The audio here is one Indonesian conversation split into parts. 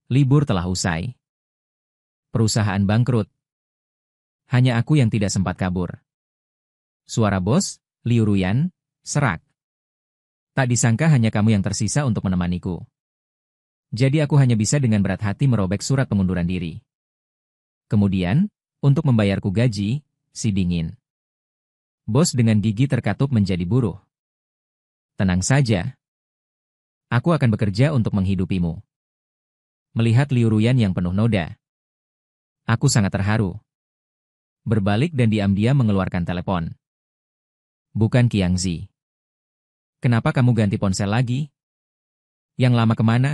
Libur telah usai. Perusahaan bangkrut. Hanya aku yang tidak sempat kabur. Suara bos, Liu Ruyan, serak. Tak disangka hanya kamu yang tersisa untuk menemaniku. Jadi aku hanya bisa dengan berat hati merobek surat pengunduran diri. Kemudian, untuk membayarku gaji, si dingin. Bos dengan gigi terkatup menjadi buruh. Tenang saja. Aku akan bekerja untuk menghidupimu. Melihat Liu Ruyan yang penuh noda, aku sangat terharu. Berbalik dan diam-diam mengeluarkan telepon. Bukan Qiangzi. Kenapa kamu ganti ponsel lagi? Yang lama kemana?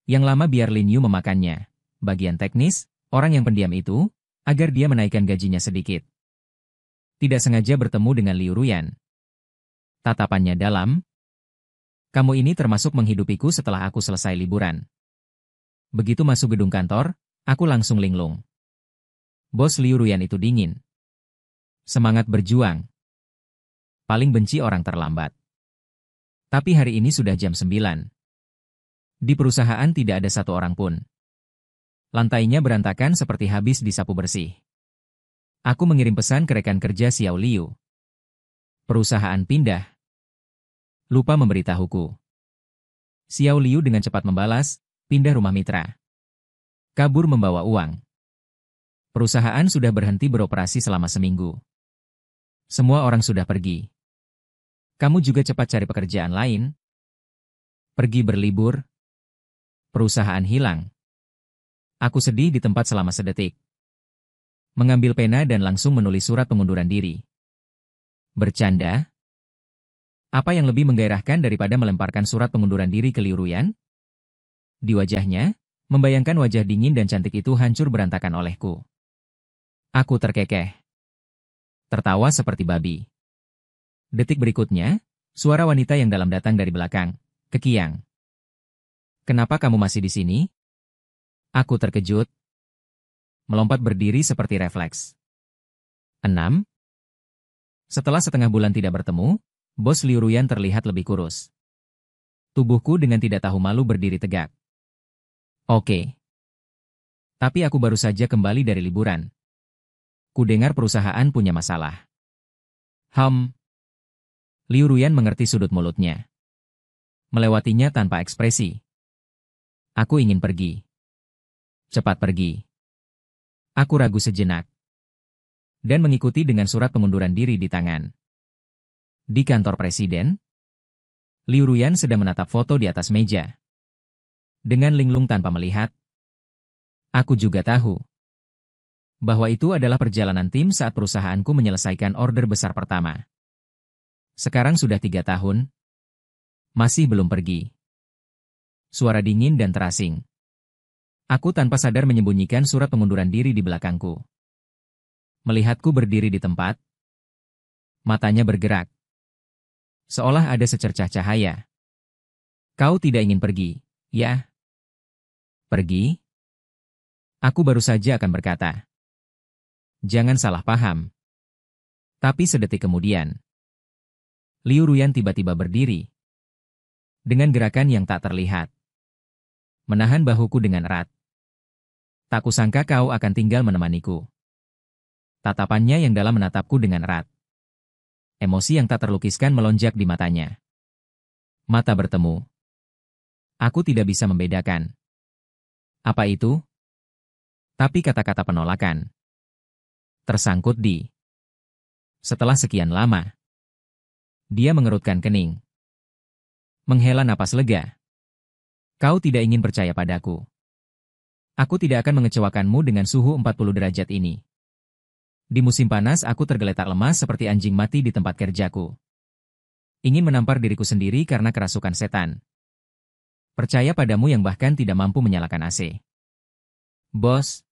Yang lama biar Lin Yu memakannya. Bagian teknis, orang yang pendiam itu, agar dia menaikkan gajinya sedikit. Tidak sengaja bertemu dengan Liu Ruyan. Tatapannya dalam. Kamu ini termasuk menghidupiku setelah aku selesai liburan. Begitu masuk gedung kantor, aku langsung linglung. Bos Liu Ruyan itu dingin. Semangat berjuang. Paling benci orang terlambat. Tapi hari ini sudah jam 9. Di perusahaan tidak ada satu orang pun. Lantainya berantakan seperti habis disapu bersih. Aku mengirim pesan ke rekan kerja Xiao Liu. Perusahaan pindah. Lupa memberitahuku. Xiao Liu dengan cepat membalas, pindah rumah mitra. Kabur membawa uang. Perusahaan sudah berhenti beroperasi selama seminggu. Semua orang sudah pergi. Kamu juga cepat cari pekerjaan lain. Pergi berlibur. Perusahaan hilang. Aku sedih di tempat selama sedetik. Mengambil pena dan langsung menulis surat pengunduran diri. Bercanda? Apa yang lebih menggairahkan daripada melemparkan surat pengunduran diri ke Liu Ruyan? Di wajahnya, membayangkan wajah dingin dan cantik itu hancur berantakan olehku. Aku terkekeh. Tertawa seperti babi. Detik berikutnya, suara wanita yang dalam datang dari belakang. Kekiang. Kenapa kamu masih di sini? Aku terkejut. Melompat berdiri seperti refleks. 6. Setelah setengah bulan tidak bertemu, bos Liu Ruyan terlihat lebih kurus. Tubuhku dengan tidak tahu malu berdiri tegak. Oke. Tapi aku baru saja kembali dari liburan. Kudengar perusahaan punya masalah. Liu Ruyan mengerti sudut mulutnya. Melewatinya tanpa ekspresi. Aku ingin pergi. Cepat pergi. Aku ragu sejenak. Dan mengikuti dengan surat pengunduran diri di tangan. Di kantor presiden, Liu Ruyan sedang menatap foto di atas meja. Dengan linglung tanpa melihat. Aku juga tahu bahwa itu adalah perjalanan tim saat perusahaanku menyelesaikan order besar pertama. Sekarang sudah 3 tahun. Masih belum pergi. Suara dingin dan terasing. Aku tanpa sadar menyembunyikan surat pengunduran diri di belakangku. Melihatku berdiri di tempat. Matanya bergerak. Seolah ada secercah cahaya. Kau tidak ingin pergi, ya? Pergi? Aku baru saja akan berkata. Jangan salah paham. Tapi sedetik kemudian, Liu Ruyan tiba-tiba berdiri. Dengan gerakan yang tak terlihat. Menahan bahuku dengan erat. Tak kusangka kau akan tinggal menemaniku. Tatapannya yang dalam menatapku dengan erat. Emosi yang tak terlukiskan melonjak di matanya. Mata bertemu. Aku tidak bisa membedakan. Apa itu? Tapi kata-kata penolakan. Tersangkut di. Setelah sekian lama. Dia mengerutkan kening. Menghela napas lega. Kau tidak ingin percaya padaku. Aku tidak akan mengecewakanmu dengan suhu 40 derajat ini. Di musim panas aku tergeletak lemas seperti anjing mati di tempat kerjaku. Ingin menampar diriku sendiri karena kerasukan setan. Percaya padamu yang bahkan tidak mampu menyalakan AC. Bos.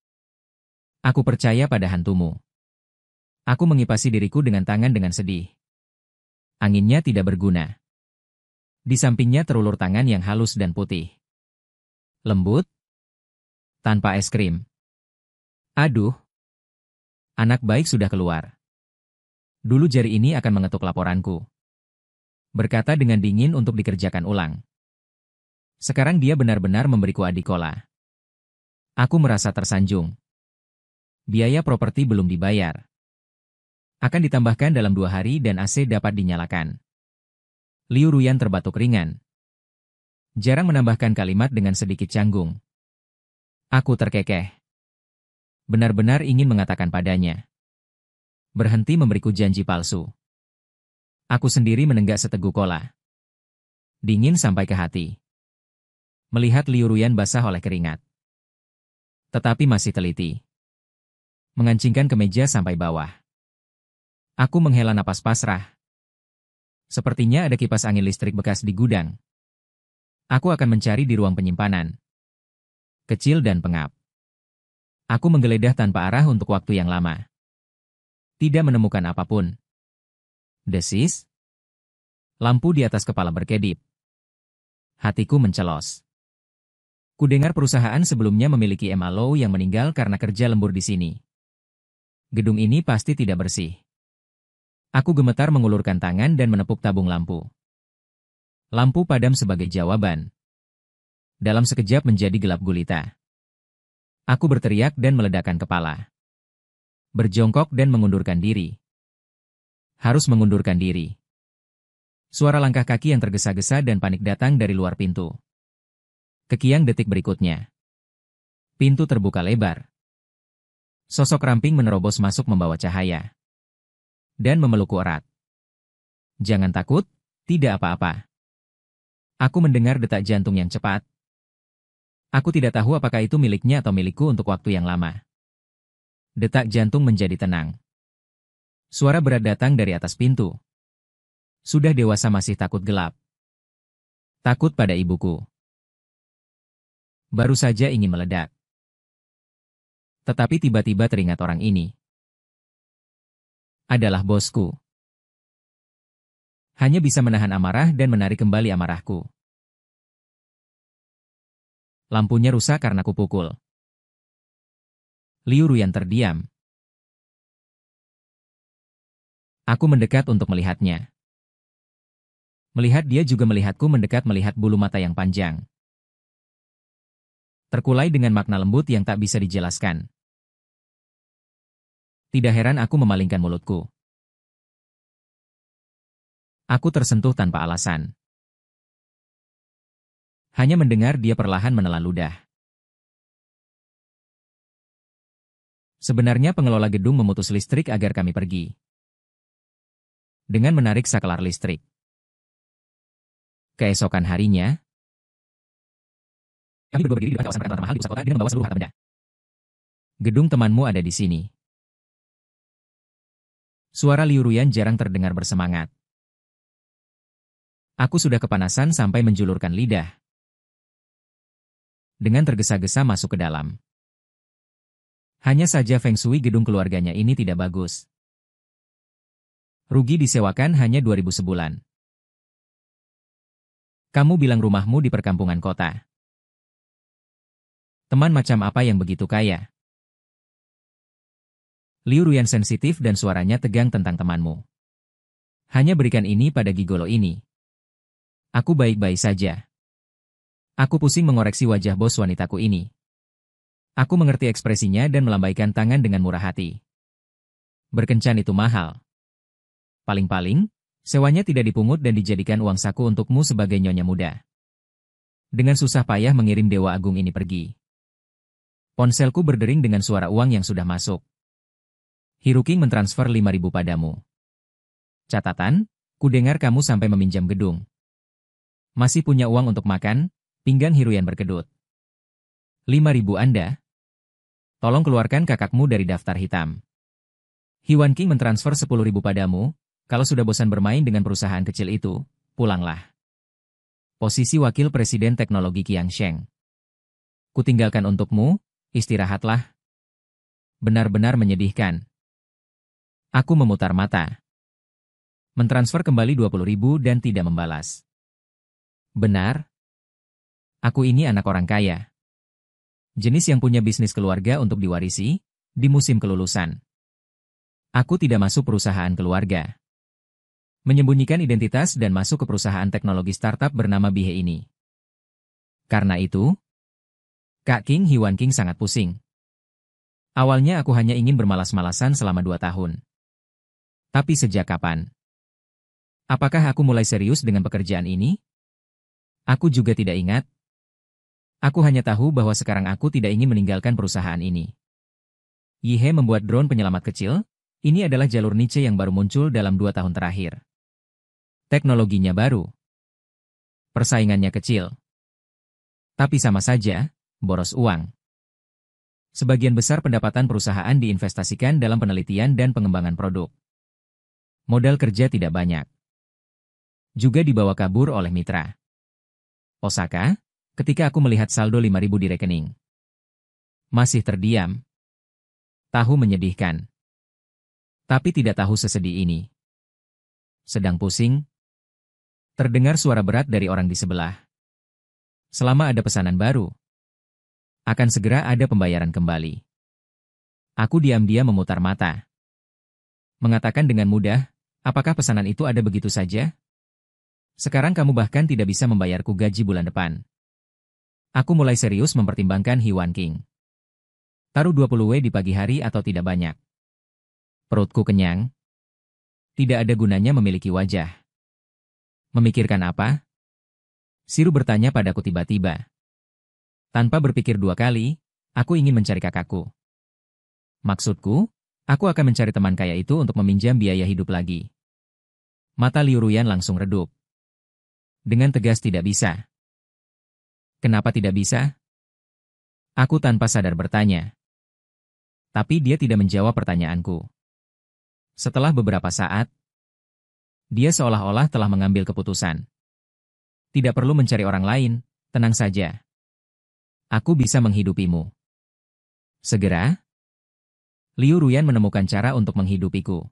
Aku percaya pada hantumu. Aku mengipasi diriku dengan tangan dengan sedih. Anginnya tidak berguna. Di sampingnya terulur tangan yang halus dan putih. Lembut. Tanpa es krim. Aduh. Anak baik sudah keluar. Dulu jari ini akan mengetuk laporanku. Berkata dengan dingin untuk dikerjakan ulang. Sekarang dia benar-benar memberiku adikola. Aku merasa tersanjung. Biaya properti belum dibayar. Akan ditambahkan dalam 2 hari dan AC dapat dinyalakan. Liu Ruyan terbatuk ringan. Jarang menambahkan kalimat dengan sedikit canggung. Aku terkekeh. Benar-benar ingin mengatakan padanya. Berhenti memberiku janji palsu. Aku sendiri menenggak seteguk kola. Dingin sampai ke hati. Melihat Liu Ruyan basah oleh keringat. Tetapi masih teliti. Mengancingkan kemeja sampai bawah. Aku menghela napas pasrah. Sepertinya ada kipas angin listrik bekas di gudang. Aku akan mencari di ruang penyimpanan. Kecil dan pengap. Aku menggeledah tanpa arah untuk waktu yang lama. Tidak menemukan apapun. Desis. Lampu di atas kepala berkedip. Hatiku mencelos. Kudengar perusahaan sebelumnya memiliki MLO yang meninggal karena kerja lembur di sini. Gedung ini pasti tidak bersih. Aku gemetar mengulurkan tangan dan menepuk tabung lampu. Lampu padam sebagai jawaban. Dalam sekejap menjadi gelap gulita. Aku berteriak dan meledakkan kepala. Berjongkok dan mengundurkan diri. Harus mengundurkan diri. Suara langkah kaki yang tergesa-gesa dan panik datang dari luar pintu. Kekiang detik berikutnya. Pintu terbuka lebar. Sosok ramping menerobos masuk membawa cahaya. Dan memelukku erat. Jangan takut, tidak apa-apa. Aku mendengar detak jantung yang cepat. Aku tidak tahu apakah itu miliknya atau milikku untuk waktu yang lama. Detak jantung menjadi tenang. Suara berat datang dari atas pintu. Sudah dewasa masih takut gelap. Takut pada ibuku. Baru saja ingin meledak. Tetapi tiba-tiba teringat orang ini. Adalah bosku. Hanya bisa menahan amarah dan menarik kembali amarahku. Lampunya rusak karena kupukul. Liu Ruyan terdiam. Aku mendekat untuk melihatnya. Melihat dia juga melihatku mendekat melihat bulu mata yang panjang. Terkulai dengan makna lembut yang tak bisa dijelaskan. Tidak heran aku memalingkan mulutku. Aku tersentuh tanpa alasan. Hanya mendengar dia perlahan menelan ludah. Sebenarnya pengelola gedung memutus listrik agar kami pergi. Dengan menarik saklar listrik. Keesokan harinya, kami berdua berdiri di depan kawasan perkantoran termahal di pusat kota dengan membawa seluruh harta benda. Gedung temanmu ada di sini. Suara Liu Ruyan jarang terdengar bersemangat. Aku sudah kepanasan sampai menjulurkan lidah. Dengan tergesa-gesa masuk ke dalam. Hanya saja feng shui gedung keluarganya ini tidak bagus. Rugi disewakan hanya 2.000 sebulan. Kamu bilang rumahmu di perkampungan kota. Teman macam apa yang begitu kaya? Liu Ruyan sensitif dan suaranya tegang tentang temanmu. Hanya berikan ini pada gigolo ini. Aku baik-baik saja. Aku pusing mengoreksi wajah bos wanitaku ini. Aku mengerti ekspresinya dan melambaikan tangan dengan murah hati. Berkencan itu mahal. Paling-paling, sewanya tidak dipungut dan dijadikan uang saku untukmu sebagai nyonya muda. Dengan susah payah mengirim Dewa Agung ini pergi. Ponselku berdering dengan suara uang yang sudah masuk. Hiruking mentransfer 5.000 padamu. Catatan, kudengar kamu sampai meminjam gedung. Masih punya uang untuk makan? Pinggang Hiruyan berkedut. 5.000 Anda? Tolong keluarkan kakakmu dari daftar hitam. Hiwan King mentransfer 10.000 padamu. Kalau sudah bosan bermain dengan perusahaan kecil itu, pulanglah. Posisi wakil presiden teknologi Qiang Sheng. Kutinggalkan untukmu. Istirahatlah. Benar-benar menyedihkan. Aku memutar mata. Mentransfer kembali 20.000 dan tidak membalas. Benar. Aku ini anak orang kaya. Jenis yang punya bisnis keluarga untuk diwarisi, di musim kelulusan. Aku tidak masuk perusahaan keluarga. Menyembunyikan identitas dan masuk ke perusahaan teknologi startup bernama Bihe ini. Karena itu, Kak King Hiwan King sangat pusing. Awalnya aku hanya ingin bermalas-malasan selama 2 tahun. Tapi sejak kapan? Apakah aku mulai serius dengan pekerjaan ini? Aku juga tidak ingat. Aku hanya tahu bahwa sekarang aku tidak ingin meninggalkan perusahaan ini. Yihe membuat drone penyelamat kecil. Ini adalah jalur niche yang baru muncul dalam 2 tahun terakhir. Teknologinya baru. Persaingannya kecil. Tapi sama saja, boros uang. Sebagian besar pendapatan perusahaan diinvestasikan dalam penelitian dan pengembangan produk. Modal kerja tidak banyak. Juga dibawa kabur oleh mitra. Osaka, ketika aku melihat saldo 5.000 di rekening. Masih terdiam. Tahu menyedihkan. Tapi tidak tahu sesedih ini. Sedang pusing. Terdengar suara berat dari orang di sebelah. Selama ada pesanan baru, akan segera ada pembayaran kembali. Aku diam-diam memutar mata. Mengatakan dengan mudah, apakah pesanan itu ada begitu saja? Sekarang kamu bahkan tidak bisa membayarku gaji bulan depan. Aku mulai serius mempertimbangkan Hiwan King. Taruh 20W di pagi hari atau tidak banyak. Perutku kenyang. Tidak ada gunanya memiliki wajah. Memikirkan apa? Siru bertanya padaku tiba-tiba. Tanpa berpikir 2 kali, aku ingin mencari kakakku. Maksudku, aku akan mencari teman kaya itu untuk meminjam biaya hidup lagi. Mata Liu Ruyan langsung redup. Dengan tegas tidak bisa. Kenapa tidak bisa? Aku tanpa sadar bertanya. Tapi dia tidak menjawab pertanyaanku. Setelah beberapa saat, dia seolah-olah telah mengambil keputusan. Tidak perlu mencari orang lain, tenang saja. Aku bisa menghidupimu. Segera, Liu Ruyan menemukan cara untuk menghidupiku.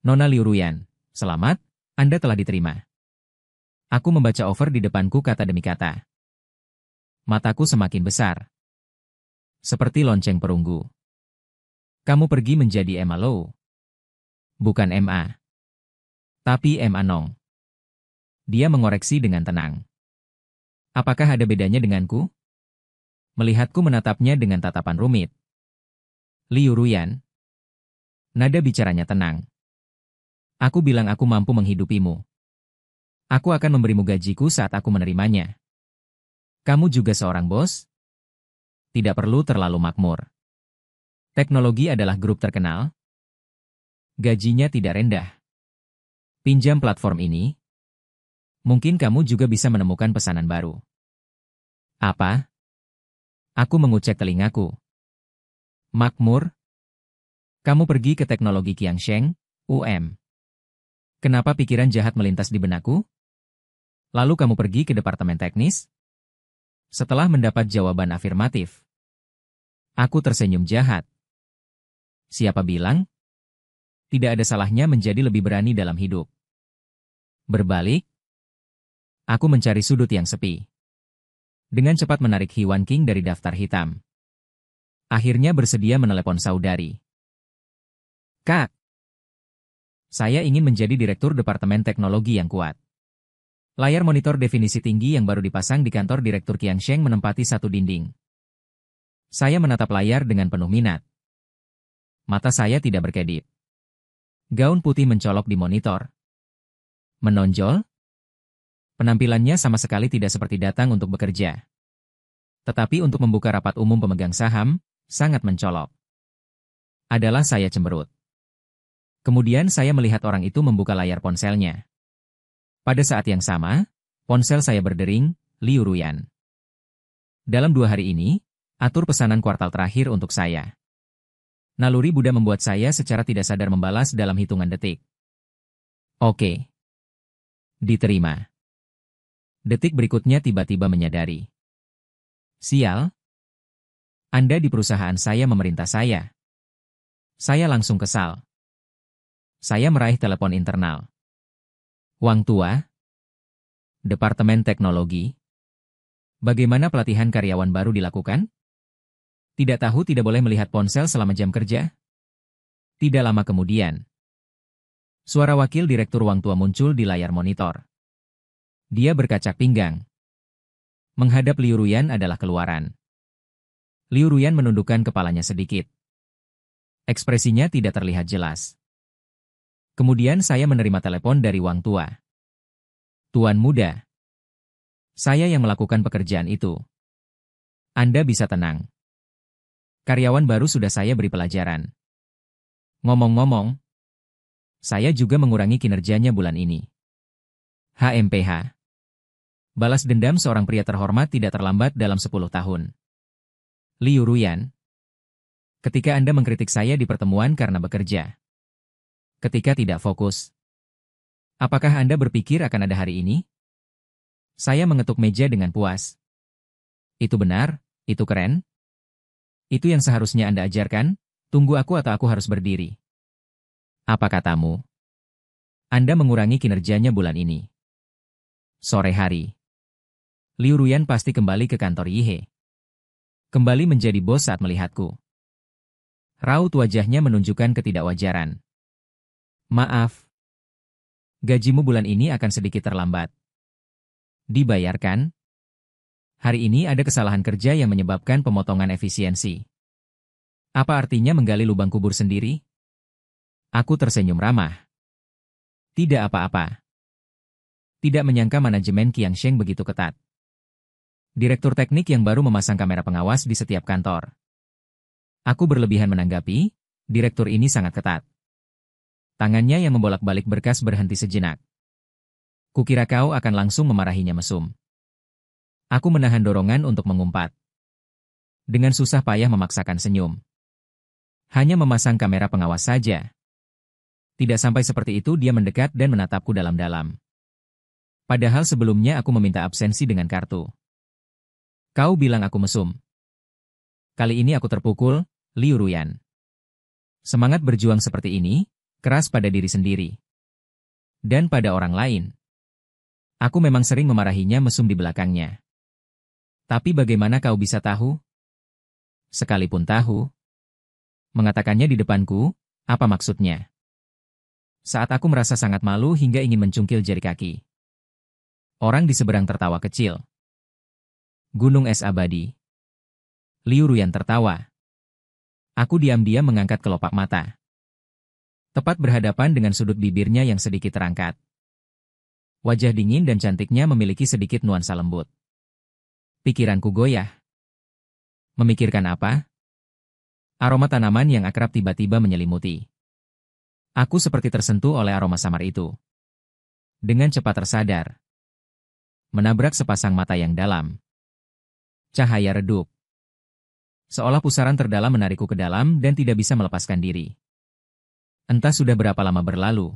Nona Liu Ruyan, selamat, Anda telah diterima. Aku membaca over di depanku kata demi kata. Mataku semakin besar. Seperti lonceng perunggu. Kamu pergi menjadi Emma Low. Bukan MA. Tapi Emma Nong. Dia mengoreksi dengan tenang. Apakah ada bedanya denganku? Melihatku menatapnya dengan tatapan rumit. Liu Ruyan. Nada bicaranya tenang. Aku bilang aku mampu menghidupimu. Aku akan memberimu gajiku saat aku menerimanya. Kamu juga seorang bos? Tidak perlu terlalu makmur. Teknologi adalah grup terkenal. Gajinya tidak rendah. Pinjam platform ini. Mungkin kamu juga bisa menemukan pesanan baru. Apa? Aku mengucek telingaku. Makmur? Kamu pergi ke teknologi Qiangsheng, UM. Kenapa pikiran jahat melintas di benakku? Lalu kamu pergi ke departemen teknis? Setelah mendapat jawaban afirmatif, aku tersenyum jahat. Siapa bilang? Tidak ada salahnya menjadi lebih berani dalam hidup. Berbalik, aku mencari sudut yang sepi. Dengan cepat menarik Hiwan King dari daftar hitam. Akhirnya bersedia menelepon saudari. Kak, saya ingin menjadi direktur departemen teknologi yang kuat. Layar monitor definisi tinggi yang baru dipasang di kantor Direktur Qiangsheng menempati satu dinding. Saya menatap layar dengan penuh minat. Mata saya tidak berkedip. Gaun putih mencolok di monitor. Menonjol? Penampilannya sama sekali tidak seperti datang untuk bekerja. Tetapi untuk membuka rapat umum pemegang saham, sangat mencolok. Adalah saya cemberut. Kemudian saya melihat orang itu membuka layar ponselnya. Pada saat yang sama, ponsel saya berdering, Liu Ruyan. Dalam 2 hari ini, atur pesanan kuartal terakhir untuk saya. Naluri Buddha membuat saya secara tidak sadar membalas dalam hitungan detik. Oke. Diterima. Detik berikutnya tiba-tiba menyadari. Sial. Anda di perusahaan saya memerintah saya. Saya langsung kesal. Saya meraih telepon internal. Wang Tua. Departemen Teknologi. Bagaimana pelatihan karyawan baru dilakukan? Tidak tahu tidak boleh melihat ponsel selama jam kerja? Tidak lama kemudian, suara wakil direktur Wang Tua muncul di layar monitor. Dia berkacak pinggang. Menghadap Liu Ruyan adalah keluaran. Liu Ruyan menundukkan kepalanya sedikit. Ekspresinya tidak terlihat jelas. Kemudian saya menerima telepon dari Wang Tua. Tuan muda. Saya yang melakukan pekerjaan itu. Anda bisa tenang. Karyawan baru sudah saya beri pelajaran. Ngomong-ngomong, saya juga mengurangi kinerjanya bulan ini. HMPH. Balas dendam seorang pria terhormat tidak terlambat dalam 10 tahun. Liu Ruyan. Ketika Anda mengkritik saya di pertemuan karena bekerja. Ketika tidak fokus. Apakah Anda berpikir akan ada hari ini? Saya mengetuk meja dengan puas. Itu benar, itu keren. Itu yang seharusnya Anda ajarkan, tunggu aku atau aku harus berdiri. Apa katamu? Anda mengurangi kinerjanya bulan ini. Sore hari. Liu Ruyan pasti kembali ke kantor Yihe. Kembali menjadi bos saat melihatku. Raut wajahnya menunjukkan ketidakwajaran. Maaf. Gajimu bulan ini akan sedikit terlambat. Dibayarkan? Hari ini ada kesalahan kerja yang menyebabkan pemotongan efisiensi. Apa artinya menggali lubang kubur sendiri? Aku tersenyum ramah. Tidak apa-apa. Tidak menyangka manajemen Qiangsheng begitu ketat. Direktur teknik yang baru memasang kamera pengawas di setiap kantor. Aku berlebihan menanggapi, direktur ini sangat ketat. Tangannya yang membolak-balik berkas berhenti sejenak. Kukira kau akan langsung memarahinya mesum. Aku menahan dorongan untuk mengumpat. Dengan susah payah memaksakan senyum. Hanya memasang kamera pengawas saja. Tidak sampai seperti itu dia mendekat dan menatapku dalam-dalam. Padahal sebelumnya aku meminta absensi dengan kartu. Kau bilang aku mesum. Kali ini aku terpukul, Liu Ruyan. Semangat berjuang seperti ini, keras pada diri sendiri. Dan pada orang lain. Aku memang sering memarahinya mesum di belakangnya. Tapi bagaimana kau bisa tahu? Sekalipun tahu. Mengatakannya di depanku, apa maksudnya? Saat aku merasa sangat malu hingga ingin mencungkil jari kaki. Orang di seberang tertawa kecil. Gunung es abadi. Liu Ruyan tertawa. Aku diam-diam mengangkat kelopak mata. Tepat berhadapan dengan sudut bibirnya yang sedikit terangkat. Wajah dingin dan cantiknya memiliki sedikit nuansa lembut. Pikiranku goyah. Memikirkan apa? Aroma tanaman yang akrab tiba-tiba menyelimuti. Aku seperti tersentuh oleh aroma samar itu. Dengan cepat tersadar. Menabrak sepasang mata yang dalam. Cahaya redup. Seolah pusaran terdalam menarikku ke dalam dan tidak bisa melepaskan diri. Entah sudah berapa lama berlalu.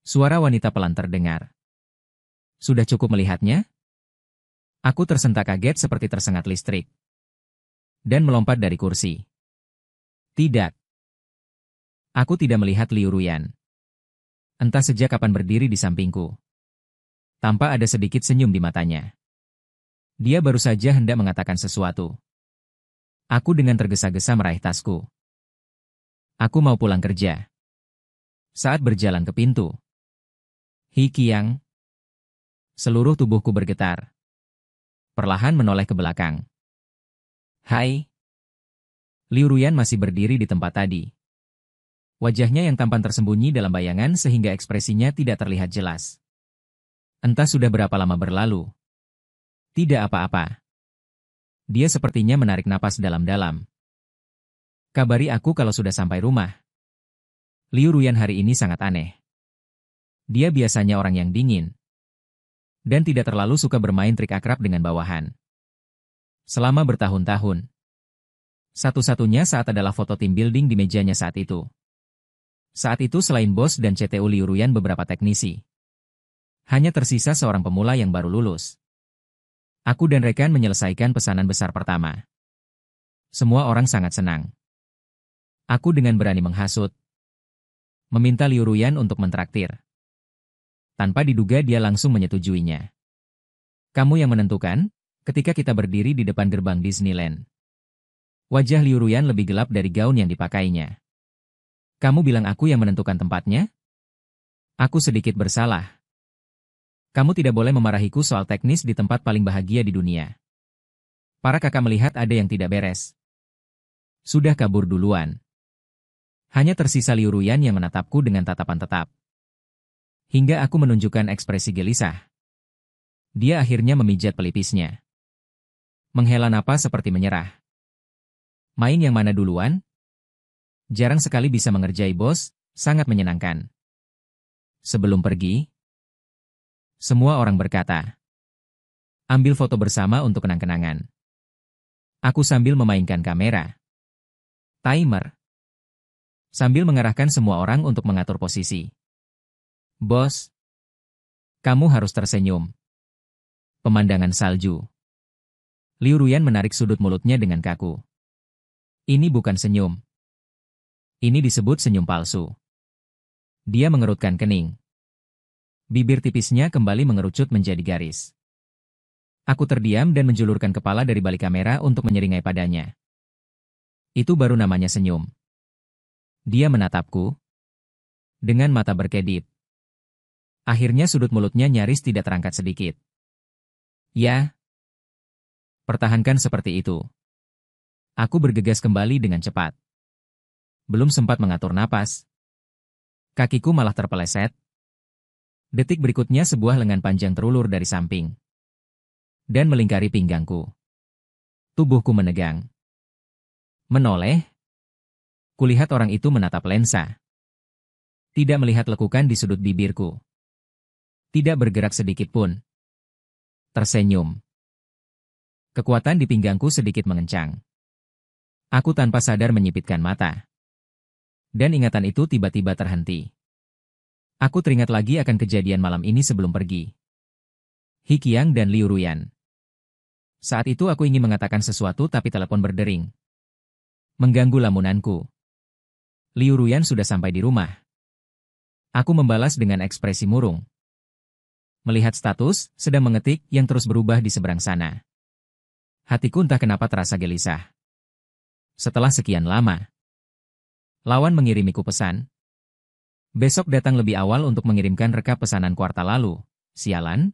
Suara wanita pelan terdengar. Sudah cukup melihatnya? Aku tersentak kaget seperti tersengat listrik. Dan melompat dari kursi. Tidak. Aku tidak melihat Liu Ruyan. Entah sejak kapan berdiri di sampingku. Tanpa ada sedikit senyum di matanya. Dia baru saja hendak mengatakan sesuatu. Aku dengan tergesa-gesa meraih tasku. Aku mau pulang kerja. Saat berjalan ke pintu. Hi Qiang. Seluruh tubuhku bergetar. Perlahan menoleh ke belakang. Hai. Liu Ruyan masih berdiri di tempat tadi. Wajahnya yang tampan tersembunyi dalam bayangan sehingga ekspresinya tidak terlihat jelas. Entah sudah berapa lama berlalu. Tidak apa-apa. Dia sepertinya menarik napas dalam-dalam. Kabari aku kalau sudah sampai rumah. Liu Ruyan hari ini sangat aneh. Dia biasanya orang yang dingin. Dan tidak terlalu suka bermain trik akrab dengan bawahan. Selama bertahun-tahun. Satu-satunya saat adalah foto tim building di mejanya saat itu. Saat itu selain bos dan CTU Liu Ruyan beberapa teknisi. Hanya tersisa seorang pemula yang baru lulus. Aku dan rekan menyelesaikan pesanan besar pertama. Semua orang sangat senang. Aku dengan berani menghasut. Meminta Liu Ruyan untuk mentraktir. Tanpa diduga dia langsung menyetujuinya. Kamu yang menentukan, ketika kita berdiri di depan gerbang Disneyland. Wajah Liu Ruyan lebih gelap dari gaun yang dipakainya. Kamu bilang aku yang menentukan tempatnya? Aku sedikit bersalah. Kamu tidak boleh memarahiku soal teknis di tempat paling bahagia di dunia. Para kakak melihat ada yang tidak beres. Sudah kabur duluan. Hanya tersisa Liu Ruyan yang menatapku dengan tatapan tetap. Hingga aku menunjukkan ekspresi gelisah. Dia akhirnya memijat pelipisnya. Menghela napas seperti menyerah. Main yang mana duluan? Jarang sekali bisa mengerjai bos, sangat menyenangkan. Sebelum pergi, semua orang berkata, ambil foto bersama untuk kenang-kenangan. Aku sambil memainkan kamera. Timer. Sambil mengarahkan semua orang untuk mengatur posisi. Bos, kamu harus tersenyum. Pemandangan salju. Liu Ruyan menarik sudut mulutnya dengan kaku. Ini bukan senyum. Ini disebut senyum palsu. Dia mengerutkan kening. Bibir tipisnya kembali mengerucut menjadi garis. Aku terdiam dan menjulurkan kepala dari balik kamera untuk menyeringai padanya. Itu baru namanya senyum. Dia menatapku dengan mata berkedip. Akhirnya sudut mulutnya nyaris tidak terangkat sedikit. Ya, pertahankan seperti itu. Aku bergegas kembali dengan cepat. Belum sempat mengatur napas. Kakiku malah terpeleset. Detik berikutnya sebuah lengan panjang terulur dari samping. Dan melingkari pinggangku. Tubuhku menegang. Menoleh. Kulihat orang itu menatap lensa. Tidak melihat lekukan di sudut bibirku. Tidak bergerak sedikit pun. Tersenyum. Kekuatan di pinggangku sedikit mengencang. Aku tanpa sadar menyipitkan mata. Dan ingatan itu tiba-tiba terhenti. Aku teringat lagi akan kejadian malam ini sebelum pergi. He Qiang dan Liu Ruyan. Saat itu aku ingin mengatakan sesuatu tapi telepon berdering. Mengganggu lamunanku. Liu Ruyan sudah sampai di rumah. Aku membalas dengan ekspresi murung. Melihat status, sedang mengetik yang terus berubah di seberang sana. Hatiku entah kenapa terasa gelisah. Setelah sekian lama, lawan mengirimiku pesan. Besok datang lebih awal untuk mengirimkan rekap pesanan kuartal lalu. Sialan.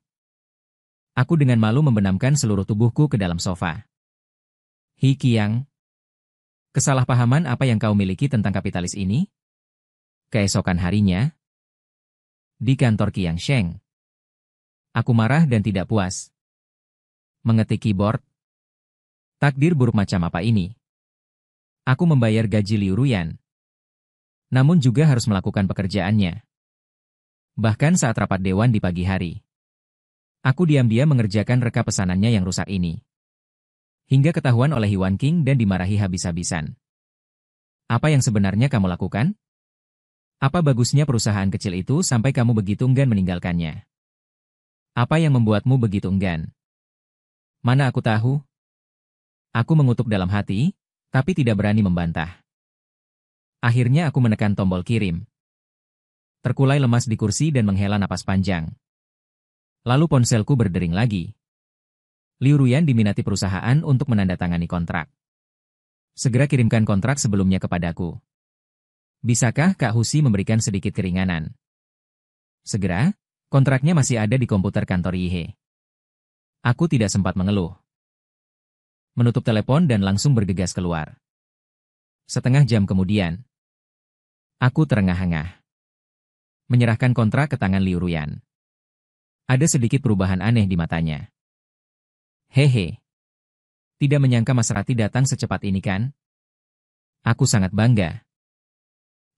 Aku dengan malu membenamkan seluruh tubuhku ke dalam sofa. He Qiang. Kesalahpahaman apa yang kau miliki tentang kapitalis ini? Keesokan harinya, di kantor Qiang Sheng. Aku marah dan tidak puas. Mengetik keyboard. Takdir buruk macam apa ini? Aku membayar gaji Liu Ruyan. Namun juga harus melakukan pekerjaannya. Bahkan saat rapat dewan di pagi hari. Aku diam-diam mengerjakan rekap pesanannya yang rusak ini. Hingga ketahuan oleh Hiwan King dan dimarahi habis-habisan. Apa yang sebenarnya kamu lakukan? Apa bagusnya perusahaan kecil itu sampai kamu begitu enggan meninggalkannya? Apa yang membuatmu begitu enggan? Mana aku tahu? Aku mengutuk dalam hati, tapi tidak berani membantah. Akhirnya aku menekan tombol kirim. Terkulai lemas di kursi dan menghela napas panjang. Lalu ponselku berdering lagi. Liu Ruyan diminati perusahaan untuk menandatangani kontrak. Segera kirimkan kontrak sebelumnya kepadaku. Bisakah Kak Husi memberikan sedikit keringanan? Segera, kontraknya masih ada di komputer kantor Yihe. Aku tidak sempat mengeluh. Menutup telepon dan langsung bergegas keluar. Setengah jam kemudian, aku terengah-engah. Menyerahkan kontrak ke tangan Liu Ruyan. Ada sedikit perubahan aneh di matanya. Hehe. Tidak menyangka Mas Rati datang secepat ini kan? Aku sangat bangga.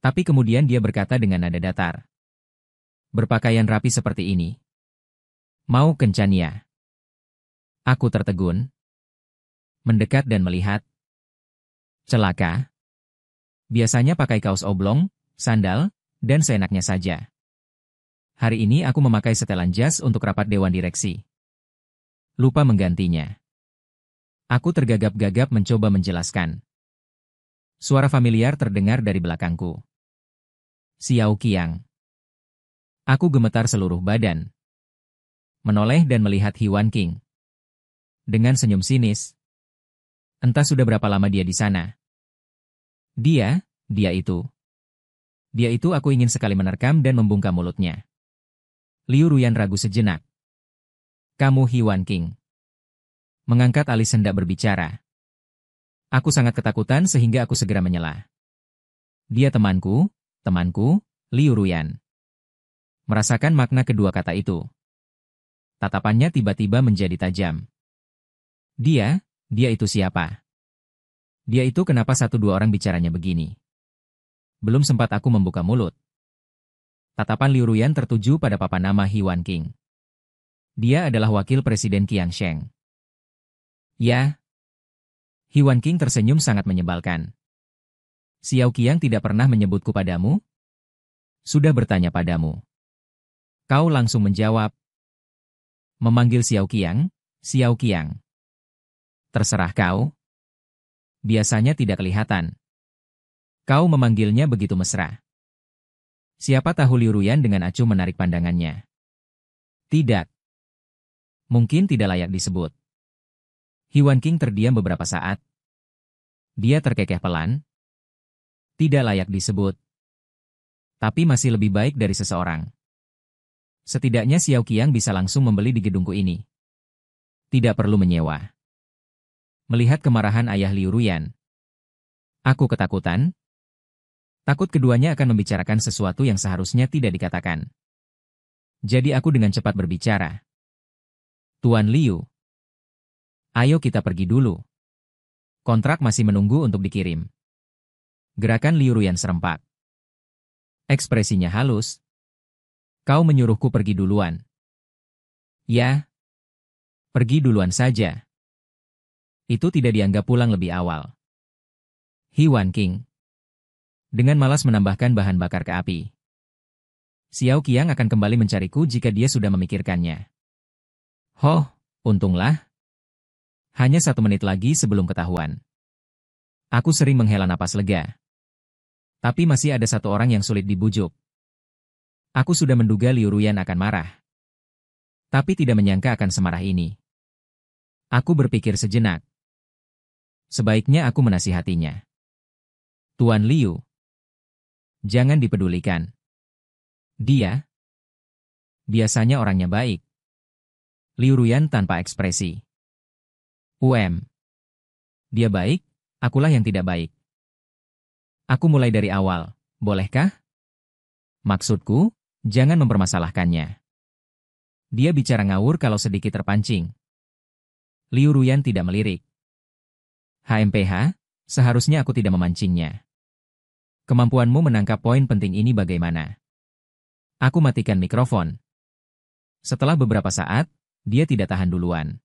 Tapi kemudian dia berkata dengan nada datar. Berpakaian rapi seperti ini. Mau kencan ya? Aku tertegun. Mendekat dan melihat. Celaka. Biasanya pakai kaos oblong, sandal, dan seenaknya saja. Hari ini aku memakai setelan jas untuk rapat dewan direksi. Lupa menggantinya. Aku tergagap-gagap mencoba menjelaskan. Suara familiar terdengar dari belakangku. Xiao Qiang. Aku gemetar seluruh badan. Menoleh dan melihat Hiwan King. Dengan senyum sinis. Entah sudah berapa lama dia di sana. Dia itu. Dia itu aku ingin sekali menerkam dan membungkam mulutnya. Liu Ruyan ragu sejenak. Kamu Hiwan King. Mengangkat alis hendak berbicara. Aku sangat ketakutan sehingga aku segera menyela. Dia temanku, Liu Ruyan. Merasakan makna kedua kata itu. Tatapannya tiba-tiba menjadi tajam. Dia itu siapa? Dia itu kenapa satu dua orang bicaranya begini? Belum sempat aku membuka mulut. Tatapan Liu Ruyan tertuju pada papan nama Hiwan King. Dia adalah wakil Presiden Qiangsheng. Ya. Hiwan King tersenyum sangat menyebalkan. Xiao Qiang tidak pernah menyebutku padamu? Sudah bertanya padamu. Kau langsung menjawab. Memanggil Xiao Qiang. Terserah kau. Biasanya tidak kelihatan. Kau memanggilnya begitu mesra. Siapa tahu Liu Ruyan dengan acuh menarik pandangannya. Tidak. Mungkin tidak layak disebut. Hiwan King terdiam beberapa saat. Dia terkekeh pelan. Tidak layak disebut. Tapi masih lebih baik dari seseorang. Setidaknya Xiao Qiang bisa langsung membeli di gedungku ini. Tidak perlu menyewa. Melihat kemarahan ayah Liu Ruyan. Aku ketakutan. Takut keduanya akan membicarakan sesuatu yang seharusnya tidak dikatakan. Jadi aku dengan cepat berbicara. Tuan Liu. Ayo kita pergi dulu. Kontrak masih menunggu untuk dikirim. Gerakan Liu Ruyan serempak. Ekspresinya halus. Kau menyuruhku pergi duluan. Ya. Pergi duluan saja. Itu tidak dianggap pulang lebih awal. Hiwan King. Dengan malas menambahkan bahan bakar ke api. Xiao Qiang akan kembali mencariku jika dia sudah memikirkannya. Hoh, untunglah. Hanya 1 menit lagi sebelum ketahuan. Aku sering menghela napas lega. Tapi masih ada satu orang yang sulit dibujuk. Aku sudah menduga Liu Ruyan akan marah. Tapi tidak menyangka akan semarah ini. Aku berpikir sejenak. Sebaiknya aku menasihatinya. Tuan Liu. Jangan dipedulikan. Dia biasanya orangnya baik. Liu Ruyan tanpa ekspresi. Dia baik, akulah yang tidak baik. Aku mulai dari awal, bolehkah? Maksudku, jangan mempermasalahkannya. Dia bicara ngawur kalau sedikit terpancing. Liu Ruyan tidak melirik. HMPH, seharusnya aku tidak memancingnya. Kemampuanmu menangkap poin penting ini bagaimana? Aku matikan mikrofon. Setelah beberapa saat, dia tidak tahan duluan.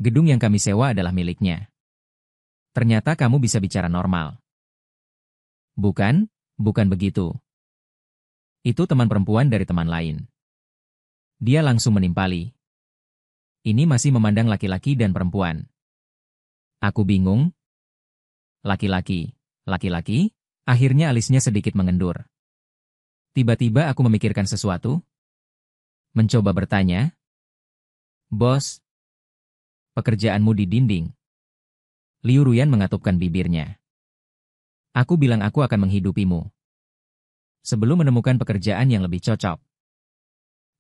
Gedung yang kami sewa adalah miliknya. Ternyata kamu bisa bicara normal. Bukan begitu. Itu teman perempuan dari teman lain. Dia langsung menimpali. Ini masih memandang laki-laki dan perempuan. Aku bingung. Laki-laki. Akhirnya alisnya sedikit mengendur. Tiba-tiba aku memikirkan sesuatu. Mencoba bertanya. Bos. Pekerjaanmu di dinding. Liu Ruyan mengatupkan bibirnya. Aku bilang aku akan menghidupimu. Sebelum menemukan pekerjaan yang lebih cocok.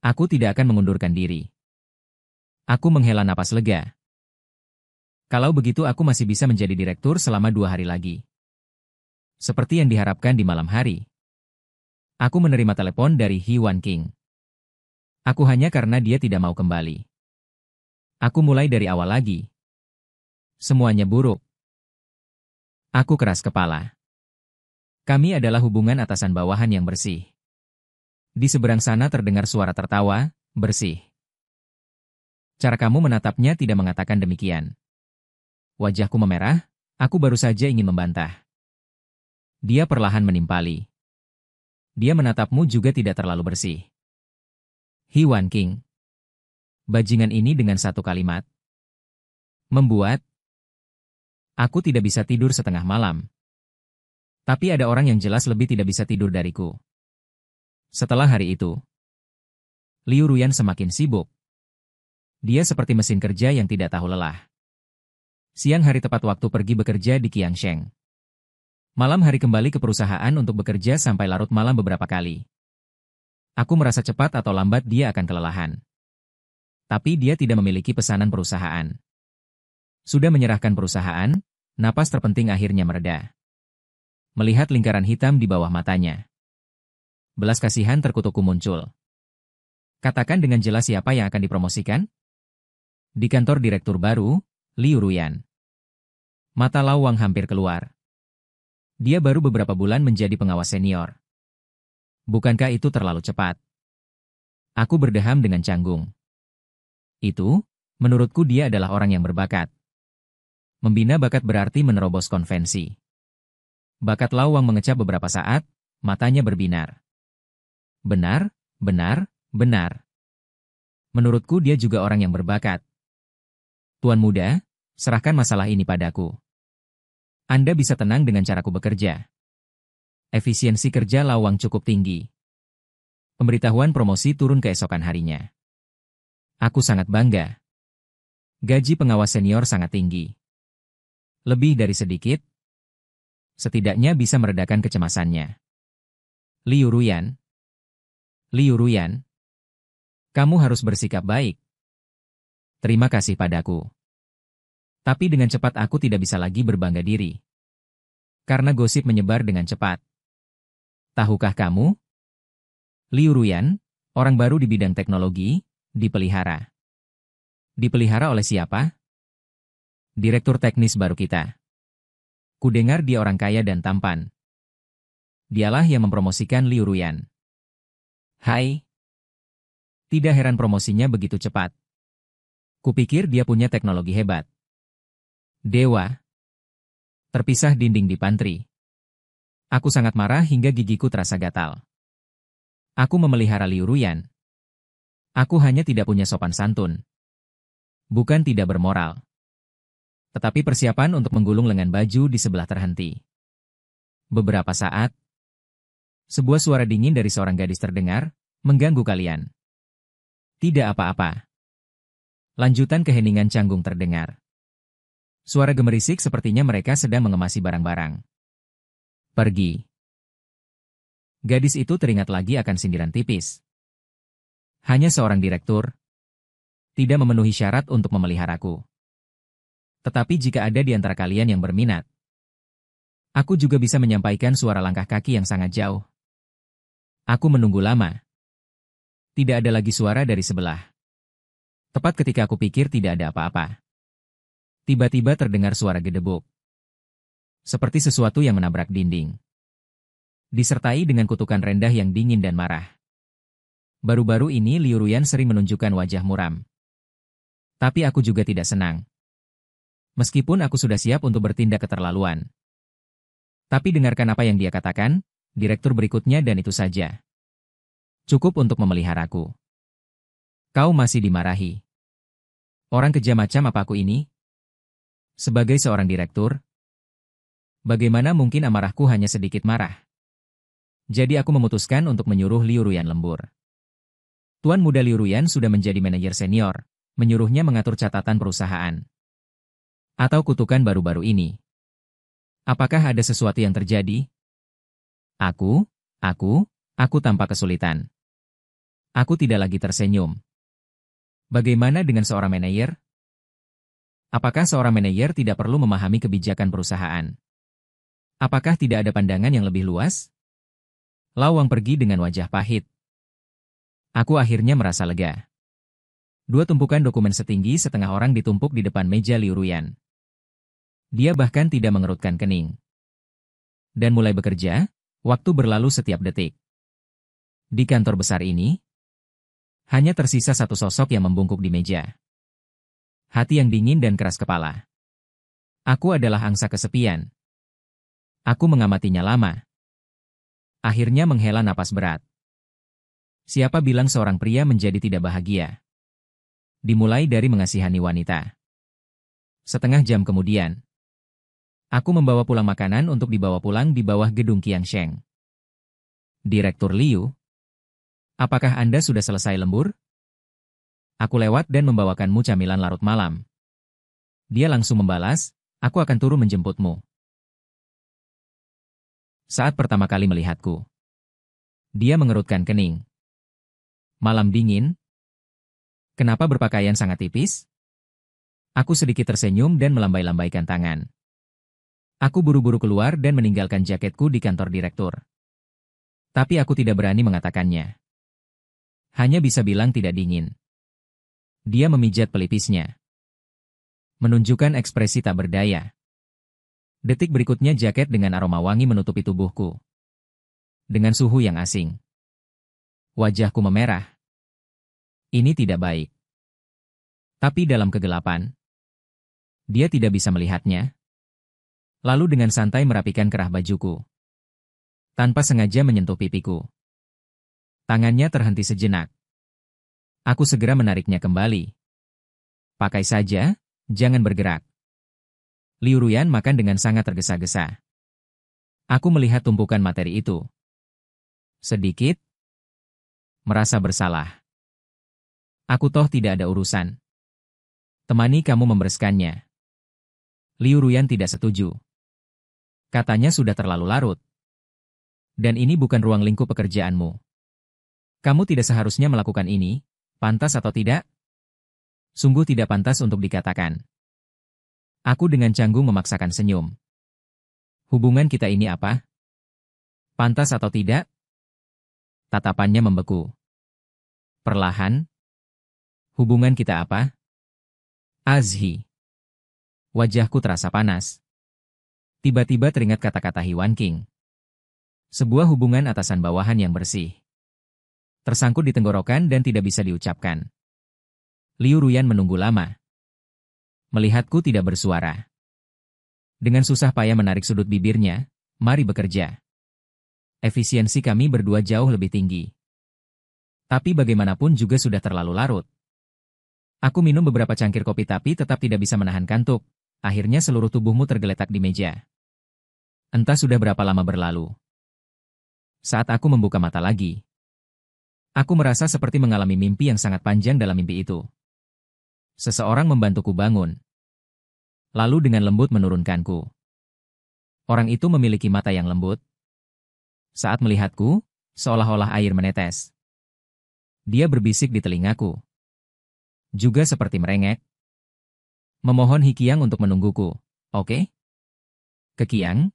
Aku tidak akan mengundurkan diri. Aku menghela napas lega. Kalau begitu aku masih bisa menjadi direktur selama 2 hari lagi. Seperti yang diharapkan di malam hari. Aku menerima telepon dari Hiwan King. Aku hanya karena dia tidak mau kembali. Aku mulai dari awal lagi. Semuanya buruk. Aku keras kepala. Kami adalah hubungan atasan bawahan yang bersih. Di seberang sana terdengar suara tertawa, bersih. Cara kamu menatapnya tidak mengatakan demikian. Wajahku memerah, aku baru saja ingin membantah. Dia perlahan menimpali. Dia menatapmu juga tidak terlalu bersih. Hiwan King. Bajingan ini dengan satu kalimat. Membuat aku tidak bisa tidur setengah malam. Tapi ada orang yang jelas lebih tidak bisa tidur dariku. Setelah hari itu, Liu Ruyan semakin sibuk. Dia seperti mesin kerja yang tidak tahu lelah. Siang hari tepat waktu pergi bekerja di Qiangsheng. Malam hari kembali ke perusahaan untuk bekerja sampai larut malam beberapa kali. Aku merasa cepat atau lambat dia akan kelelahan. Tapi dia tidak memiliki pesanan perusahaan. Sudah menyerahkan perusahaan, napas terpenting akhirnya mereda. Melihat lingkaran hitam di bawah matanya. Belas kasihan terkutukku muncul. Katakan dengan jelas siapa yang akan dipromosikan? Di kantor direktur baru, Liu Ruyan. Mata Lao Wang hampir keluar. Dia baru beberapa bulan menjadi pengawas senior. Bukankah itu terlalu cepat? Aku berdeham dengan canggung. Itu, menurutku dia adalah orang yang berbakat. Membina bakat berarti menerobos konvensi. Bakat Lao Wang mengecap beberapa saat, matanya berbinar. Benar, benar, benar. Menurutku dia juga orang yang berbakat. Tuan muda, serahkan masalah ini padaku. Anda bisa tenang dengan caraku bekerja. Efisiensi kerja Lao Wang cukup tinggi. Pemberitahuan promosi turun keesokan harinya. Aku sangat bangga. Gaji pengawas senior sangat tinggi. Lebih dari sedikit, setidaknya bisa meredakan kecemasannya. Liu Ruyan. Liu Ruyan. Kamu harus bersikap baik. Terima kasih padaku. Tapi dengan cepat aku tidak bisa lagi berbangga diri. Karena gosip menyebar dengan cepat. Tahukah kamu? Liu Ruyan, orang baru di bidang teknologi, dipelihara. Dipelihara oleh siapa? Direktur teknis baru kita. Kudengar dia orang kaya dan tampan. Dialah yang mempromosikan Liu Ruyan. Hai. Tidak heran promosinya begitu cepat. Kupikir dia punya teknologi hebat. Dewa. Terpisah dinding di pantry. Aku sangat marah hingga gigiku terasa gatal. Aku memelihara Liu Ruyan. Aku hanya tidak punya sopan santun. Bukan tidak bermoral. Tetapi persiapan untuk menggulung lengan baju di sebelah terhenti. Beberapa saat, sebuah suara dingin dari seorang gadis terdengar, mengganggu kalian. Tidak apa-apa. Lanjutan keheningan canggung terdengar. Suara gemerisik sepertinya mereka sedang mengemasi barang-barang. Pergi. Gadis itu teringat lagi akan sindiran tipis. Hanya seorang direktur. Tidak memenuhi syarat untuk memeliharaku. Tetapi jika ada di antara kalian yang berminat, aku juga bisa menyampaikan suara langkah kaki yang sangat jauh. Aku menunggu lama. Tidak ada lagi suara dari sebelah. Tepat ketika aku pikir tidak ada apa-apa. Tiba-tiba terdengar suara gedebuk. Seperti sesuatu yang menabrak dinding. Disertai dengan kutukan rendah yang dingin dan marah. Baru-baru ini Liu Ruyan sering menunjukkan wajah muram. Tapi aku juga tidak senang. Meskipun aku sudah siap untuk bertindak keterlaluan. Tapi dengarkan apa yang dia katakan, direktur berikutnya dan itu saja. Cukup untuk memeliharaku. Kau masih dimarahi. Orang kejam macam apa aku ini? Sebagai seorang direktur, bagaimana mungkin amarahku hanya sedikit marah? Jadi aku memutuskan untuk menyuruh Liu Ruyan lembur. Tuan muda Liu Ruyan sudah menjadi manajer senior, menyuruhnya mengatur catatan perusahaan. Atau kutukan baru-baru ini. Apakah ada sesuatu yang terjadi? Aku tampak kesulitan. Aku tidak lagi tersenyum. Bagaimana dengan seorang manajer? Apakah seorang manajer tidak perlu memahami kebijakan perusahaan? Apakah tidak ada pandangan yang lebih luas? Lao Wang pergi dengan wajah pahit. Aku akhirnya merasa lega. Dua tumpukan dokumen setinggi setengah orang ditumpuk di depan meja Liu Ruyan. Dia bahkan tidak mengerutkan kening. Dan mulai bekerja, waktu berlalu setiap detik. Di kantor besar ini, hanya tersisa satu sosok yang membungkuk di meja. Hati yang dingin dan keras kepala. Aku adalah angsa kesepian. Aku mengamatinya lama. Akhirnya menghela napas berat. Siapa bilang seorang pria menjadi tidak bahagia? Dimulai dari mengasihani wanita. Setengah jam kemudian, aku membawa pulang makanan untuk dibawa pulang di bawah gedung Qiangsheng. Direktur Liu, apakah Anda sudah selesai lembur? Aku lewat dan membawakanmu camilan larut malam. Dia langsung membalas, aku akan turun menjemputmu. Saat pertama kali melihatku, dia mengerutkan kening. Malam dingin. Kenapa berpakaian sangat tipis? Aku sedikit tersenyum dan melambai-lambaikan tangan. Aku buru-buru keluar dan meninggalkan jaketku di kantor direktur. Tapi aku tidak berani mengatakannya. Hanya bisa bilang tidak dingin. Dia memijat pelipisnya. Menunjukkan ekspresi tak berdaya. Detik berikutnya jaket dengan aroma wangi menutupi tubuhku. Dengan suhu yang asing. Wajahku memerah. Ini tidak baik. Tapi dalam kegelapan, dia tidak bisa melihatnya. Lalu dengan santai merapikan kerah bajuku. Tanpa sengaja menyentuh pipiku. Tangannya terhenti sejenak. Aku segera menariknya kembali. Pakai saja, jangan bergerak. Liu Ruyan makan dengan sangat tergesa-gesa. Aku melihat tumpukan materi itu. Sedikit. Merasa bersalah. Aku toh tidak ada urusan. Temani kamu membereskannya. Liu Ruyan tidak setuju. Katanya sudah terlalu larut. Dan ini bukan ruang lingkup pekerjaanmu. Kamu tidak seharusnya melakukan ini, pantas atau tidak? Sungguh tidak pantas untuk dikatakan. Aku dengan canggung memaksakan senyum. Hubungan kita ini apa? Pantas atau tidak? Tatapannya membeku. Perlahan. Hubungan kita apa? Azhi. Wajahku terasa panas. Tiba-tiba teringat kata-kata Hiwan King. Sebuah hubungan atasan bawahan yang bersih. Tersangkut di tenggorokan dan tidak bisa diucapkan. Liu Ruyan menunggu lama. Melihatku tidak bersuara. Dengan susah payah menarik sudut bibirnya, mari bekerja. Efisiensi kami berdua jauh lebih tinggi. Tapi bagaimanapun juga sudah terlalu larut. Aku minum beberapa cangkir kopi tapi tetap tidak bisa menahan kantuk. Akhirnya seluruh tubuhmu tergeletak di meja. Entah sudah berapa lama berlalu. Saat aku membuka mata lagi, aku merasa seperti mengalami mimpi yang sangat panjang dalam mimpi itu. Seseorang membantuku bangun. Lalu dengan lembut menurunkanku. Orang itu memiliki mata yang lembut. Saat melihatku, seolah-olah air menetes. Dia berbisik di telingaku. Juga seperti merengek. Memohon Hikiang untuk menungguku, oke? Kekiang,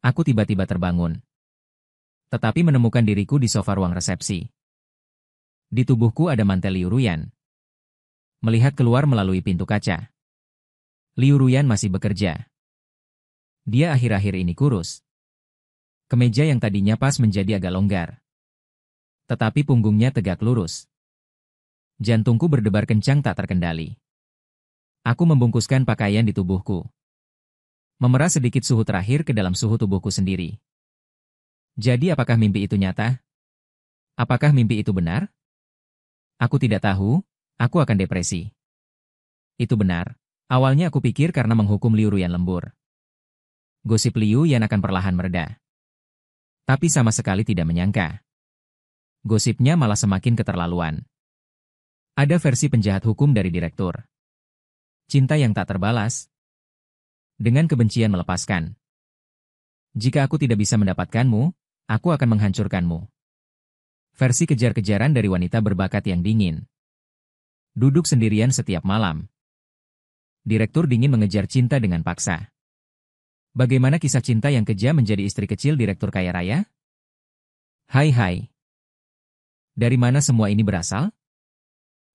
aku tiba-tiba terbangun. Tetapi menemukan diriku di sofa ruang resepsi. Di tubuhku ada mantel Liu Ruyan. Melihat keluar melalui pintu kaca. Liu Ruyan masih bekerja. Dia akhir-akhir ini kurus. Kemeja yang tadinya pas menjadi agak longgar. Tetapi punggungnya tegak lurus. Jantungku berdebar kencang tak terkendali. Aku membungkuskan pakaian di tubuhku. Memerah sedikit suhu terakhir ke dalam suhu tubuhku sendiri. Jadi apakah mimpi itu nyata? Apakah mimpi itu benar? Aku tidak tahu, aku akan depresi. Itu benar. Awalnya aku pikir karena menghukum Liu Ruyan lembur. Gosip Liu Yan akan perlahan mereda. Tapi sama sekali tidak menyangka. Gosipnya malah semakin keterlaluan. Ada versi penjahat hukum dari direktur. Cinta yang tak terbalas. Dengan kebencian melepaskan. Jika aku tidak bisa mendapatkanmu, aku akan menghancurkanmu. Versi kejar-kejaran dari wanita berbakat yang dingin. Duduk sendirian setiap malam. Direktur dingin mengejar cinta dengan paksa. Bagaimana kisah cinta yang kejam menjadi istri kecil direktur kaya raya? Hai. Dari mana semua ini berasal?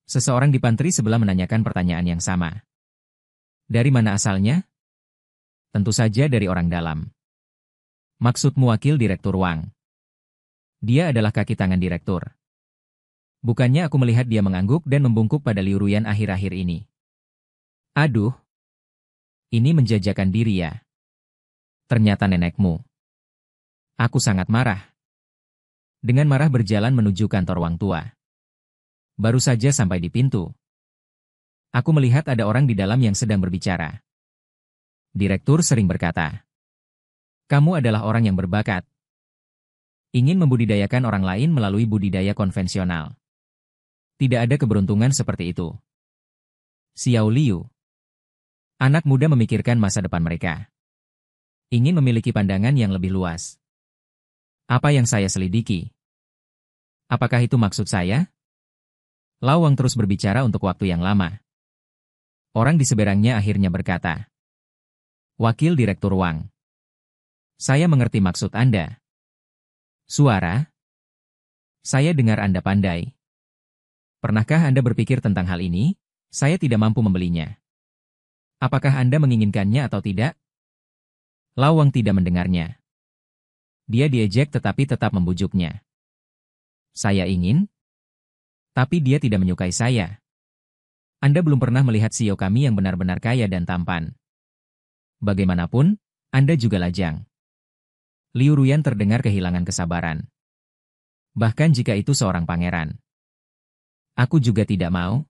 Seseorang di pantry sebelah menanyakan pertanyaan yang sama. Dari mana asalnya? Tentu saja dari orang dalam. Maksudmu wakil direktur Wang. Dia adalah kaki tangan direktur. Bukannya aku melihat dia mengangguk dan membungkuk pada Liu Ruyan akhir-akhir ini. Aduh. Ini menjajakan diri ya. Ternyata nenekmu. Aku sangat marah. Dengan marah berjalan menuju kantor Wang tua. Baru saja sampai di pintu. Aku melihat ada orang di dalam yang sedang berbicara. Direktur sering berkata, kamu adalah orang yang berbakat. Ingin membudidayakan orang lain melalui budidaya konvensional. Tidak ada keberuntungan seperti itu. Xiao Liu. Anak muda memikirkan masa depan mereka. Ingin memiliki pandangan yang lebih luas. Apa yang saya selidiki? Apakah itu maksud saya? Lawang terus berbicara untuk waktu yang lama. Orang di seberangnya akhirnya berkata, "Wakil Direktur Wang. Saya mengerti maksud Anda. Suara? Saya dengar Anda pandai. Pernahkah Anda berpikir tentang hal ini? Saya tidak mampu membelinya. Apakah Anda menginginkannya atau tidak?" Lawang tidak mendengarnya. Dia diejek tetapi tetap membujuknya. "Saya ingin, tapi dia tidak menyukai saya. Anda belum pernah melihat CEO kami yang benar-benar kaya dan tampan. Bagaimanapun, Anda juga lajang." Liu Ruyan terdengar kehilangan kesabaran. "Bahkan jika itu seorang pangeran. Aku juga tidak mau.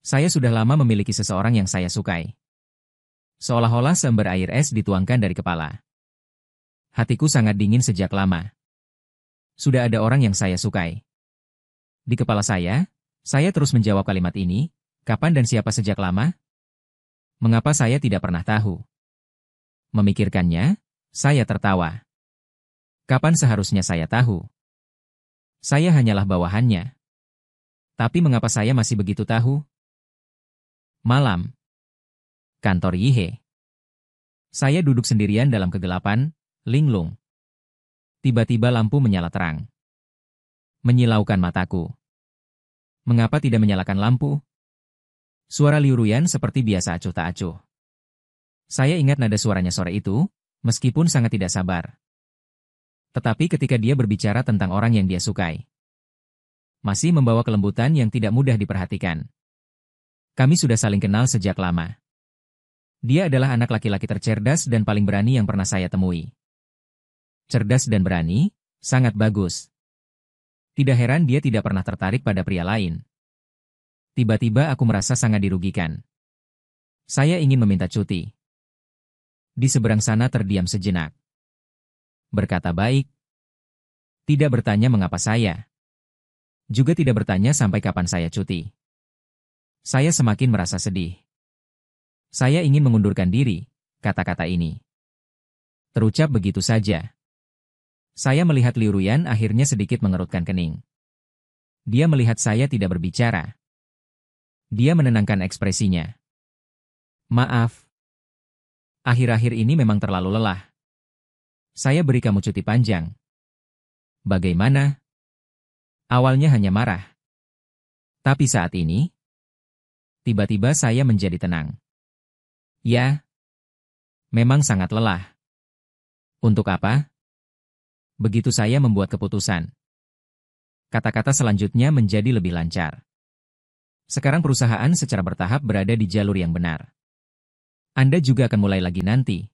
Saya sudah lama memiliki seseorang yang saya sukai." Seolah-olah seember air es dituangkan dari kepala. "Hatiku sangat dingin sejak lama. Sudah ada orang yang saya sukai." Di kepala saya terus menjawab kalimat ini, kapan dan siapa sejak lama? Mengapa saya tidak pernah tahu? Memikirkannya, saya tertawa. Kapan seharusnya saya tahu? Saya hanyalah bawahannya. Tapi mengapa saya masih begitu tahu? Malam. Kantor Yihe. Saya duduk sendirian dalam kegelapan, linglung. Tiba-tiba lampu menyala terang. Menyilaukan mataku. Mengapa tidak menyalakan lampu? Suara Liu Ruyan seperti biasa acuh tak acuh. Saya ingat nada suaranya sore itu, meskipun sangat tidak sabar. Tetapi ketika dia berbicara tentang orang yang dia sukai, masih membawa kelembutan yang tidak mudah diperhatikan. Kami sudah saling kenal sejak lama. Dia adalah anak laki-laki tercerdas dan paling berani yang pernah saya temui. Cerdas dan berani, sangat bagus. Tidak heran dia tidak pernah tertarik pada pria lain. Tiba-tiba aku merasa sangat dirugikan. Saya ingin meminta cuti. Di seberang sana terdiam sejenak. Berkata baik. Tidak bertanya mengapa saya. Juga tidak bertanya sampai kapan saya cuti. Saya semakin merasa sedih. Saya ingin mengundurkan diri, kata-kata ini. Terucap begitu saja. Saya melihat Liu Ruyan akhirnya sedikit mengerutkan kening. Dia melihat saya tidak berbicara. Dia menenangkan ekspresinya. "Maaf. Akhir-akhir ini memang terlalu lelah. Saya beri kamu cuti panjang." Bagaimana? Awalnya hanya marah. Tapi saat ini, tiba-tiba saya menjadi tenang. Ya, memang sangat lelah. Untuk apa? Begitu saya membuat keputusan. Kata-kata selanjutnya menjadi lebih lancar. Sekarang perusahaan secara bertahap berada di jalur yang benar. Anda juga akan mulai lagi nanti.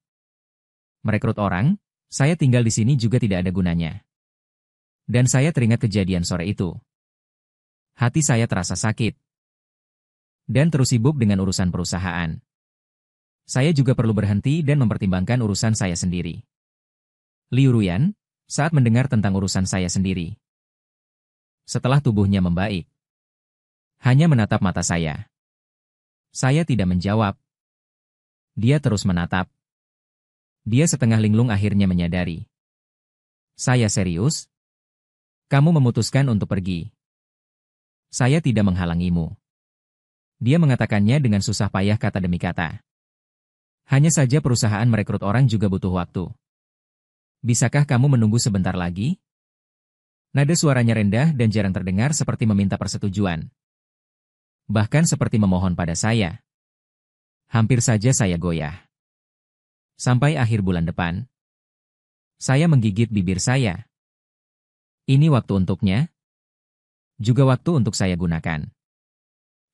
Merekrut orang, saya tinggal di sini juga tidak ada gunanya. Dan saya teringat kejadian sore itu. Hati saya terasa sakit. Dan terus sibuk dengan urusan perusahaan. Saya juga perlu berhenti dan mempertimbangkan urusan saya sendiri. Liu Ruyan, saat mendengar tentang urusan saya sendiri. Setelah tubuhnya membaik. Hanya menatap mata saya. Saya tidak menjawab. Dia terus menatap. Dia setengah linglung akhirnya menyadari. Saya serius? Kamu memutuskan untuk pergi. Saya tidak menghalangimu. Dia mengatakannya dengan susah payah kata demi kata. Hanya saja perusahaan merekrut orang juga butuh waktu. Bisakah kamu menunggu sebentar lagi? Nada suaranya rendah dan jarang terdengar seperti meminta persetujuan. Bahkan seperti memohon pada saya. Hampir saja saya goyah. Sampai akhir bulan depan. Saya menggigit bibir saya. Ini waktu untuknya. Juga waktu untuk saya gunakan.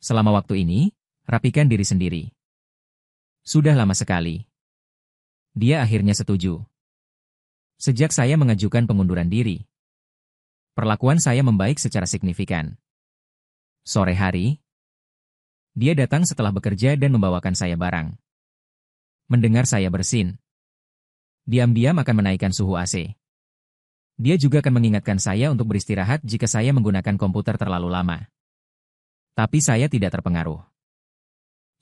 Selama waktu ini, rapikan diri sendiri. Sudah lama sekali. Dia akhirnya setuju. Sejak saya mengajukan pengunduran diri, perlakuan saya membaik secara signifikan. Sore hari, dia datang setelah bekerja dan membawakan saya barang. Mendengar saya bersin, diam-diam akan menaikkan suhu AC. Dia juga akan mengingatkan saya untuk beristirahat jika saya menggunakan komputer terlalu lama. Tapi saya tidak terpengaruh.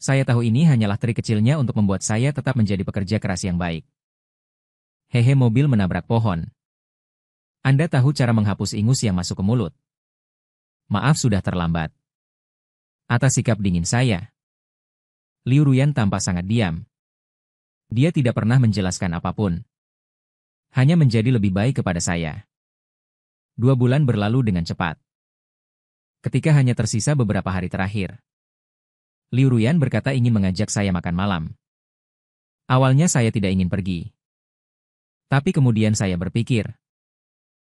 Saya tahu ini hanyalah trik kecilnya untuk membuat saya tetap menjadi pekerja keras yang baik. Hehe, mobil menabrak pohon. Anda tahu cara menghapus ingus yang masuk ke mulut? Maaf sudah terlambat. Atas sikap dingin saya, Liu Ruyan tampak sangat diam. Dia tidak pernah menjelaskan apapun. Hanya menjadi lebih baik kepada saya. 2 bulan berlalu dengan cepat. Ketika hanya tersisa beberapa hari terakhir, Liu Ruyan berkata ingin mengajak saya makan malam. Awalnya saya tidak ingin pergi. Tapi kemudian saya berpikir,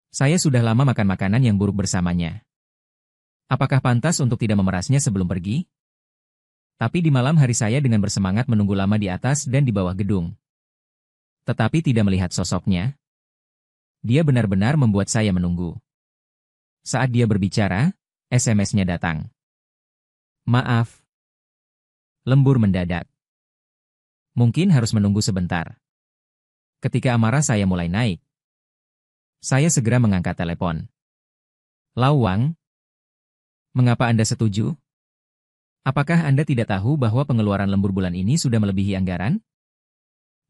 saya sudah lama makan makanan yang buruk bersamanya. Apakah pantas untuk tidak memerasnya sebelum pergi? Tapi di malam hari saya dengan bersemangat menunggu lama di atas dan di bawah gedung. Tetapi tidak melihat sosoknya. Dia benar-benar membuat saya menunggu. Saat dia berbicara, SMS-nya datang. Maaf. Lembur mendadak. Mungkin harus menunggu sebentar. Ketika amarah saya mulai naik, saya segera mengangkat telepon. Lau Wang, mengapa Anda setuju? Apakah Anda tidak tahu bahwa pengeluaran lembur bulan ini sudah melebihi anggaran?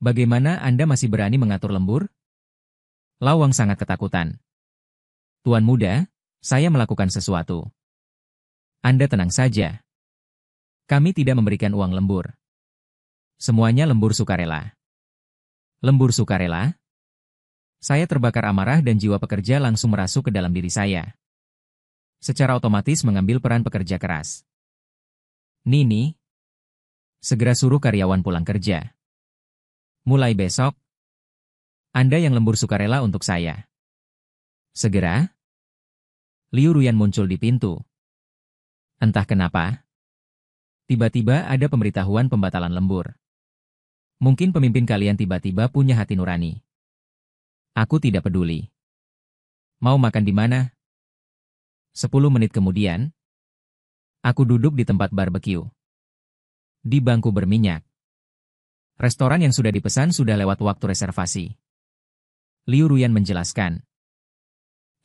Bagaimana Anda masih berani mengatur lembur? Lau Wang sangat ketakutan. Tuan muda, saya melakukan sesuatu. Anda tenang saja. Kami tidak memberikan uang lembur. Semuanya lembur sukarela. Lembur sukarela? Saya terbakar amarah dan jiwa pekerja langsung merasuk ke dalam diri saya. Secara otomatis mengambil peran pekerja keras. Nini, segera suruh karyawan pulang kerja. Mulai besok, Anda yang lembur sukarela untuk saya. Segera, Liu Ruyan muncul di pintu. Entah kenapa, tiba-tiba ada pemberitahuan pembatalan lembur. Mungkin pemimpin kalian tiba-tiba punya hati nurani. Aku tidak peduli. Mau makan di mana? 10 menit kemudian, aku duduk di tempat barbeque. Di bangku berminyak. Restoran yang sudah dipesan sudah lewat waktu reservasi. Liu Ruyan menjelaskan.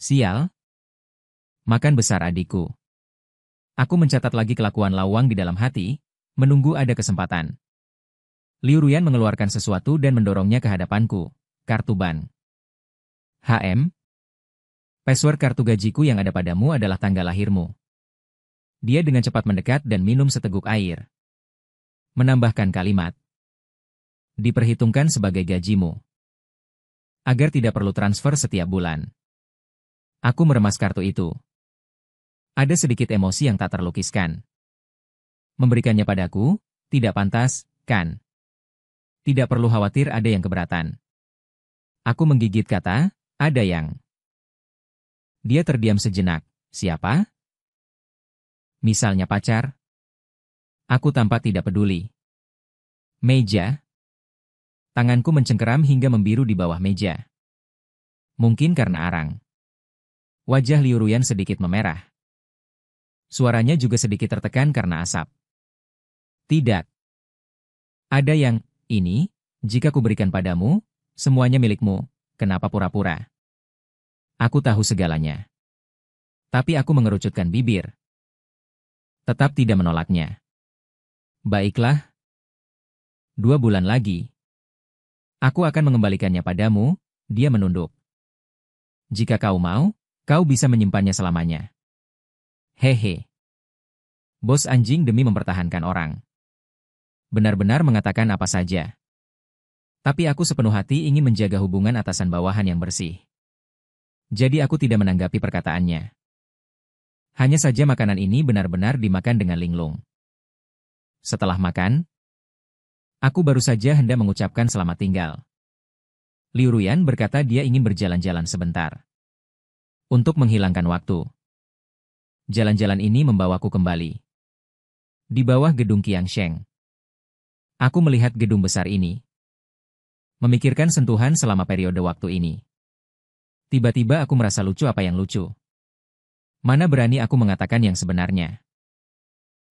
Sial. Makan besar adikku. Aku mencatat lagi kelakuan Lau Wang di dalam hati, menunggu ada kesempatan. Liu Ruyan mengeluarkan sesuatu dan mendorongnya ke hadapanku. Kartu bank. HM. Password kartu gajiku yang ada padamu adalah tanggal lahirmu. Dia dengan cepat mendekat dan minum seteguk air. Menambahkan kalimat. Diperhitungkan sebagai gajimu. Agar tidak perlu transfer setiap bulan. Aku meremas kartu itu. Ada sedikit emosi yang tak terlukiskan. Memberikannya padaku, tidak pantas, kan? Tidak perlu khawatir ada yang keberatan. Aku menggigit kata, ada yang. Dia terdiam sejenak. Siapa? Misalnya pacar? Aku tampak tidak peduli. Meja. Tanganku mencengkeram hingga membiru di bawah meja. Mungkin karena arang. Wajah Liu Ruyan sedikit memerah. Suaranya juga sedikit tertekan karena asap. Tidak. Ada yang, ini, jika kuberikan padamu, semuanya milikmu, kenapa pura-pura? Aku tahu segalanya. Tapi aku mengerucutkan bibir. Tetap tidak menolaknya. Baiklah. 2 bulan lagi. Aku akan mengembalikannya padamu, dia menunduk. Jika kau mau, kau bisa menyimpannya selamanya. Hehe. Bos anjing demi mempertahankan orang. Benar-benar mengatakan apa saja. Tapi aku sepenuh hati ingin menjaga hubungan atasan bawahan yang bersih. Jadi aku tidak menanggapi perkataannya. Hanya saja makanan ini benar-benar dimakan dengan linglung. Setelah makan, aku baru saja hendak mengucapkan selamat tinggal. Liu Ruyan berkata dia ingin berjalan-jalan sebentar. Untuk menghilangkan waktu. Jalan-jalan ini membawaku kembali. Di bawah gedung Qiangsheng. Aku melihat gedung besar ini. Memikirkan sentuhan selama periode waktu ini. Tiba-tiba aku merasa lucu apa yang lucu. Mana berani aku mengatakan yang sebenarnya.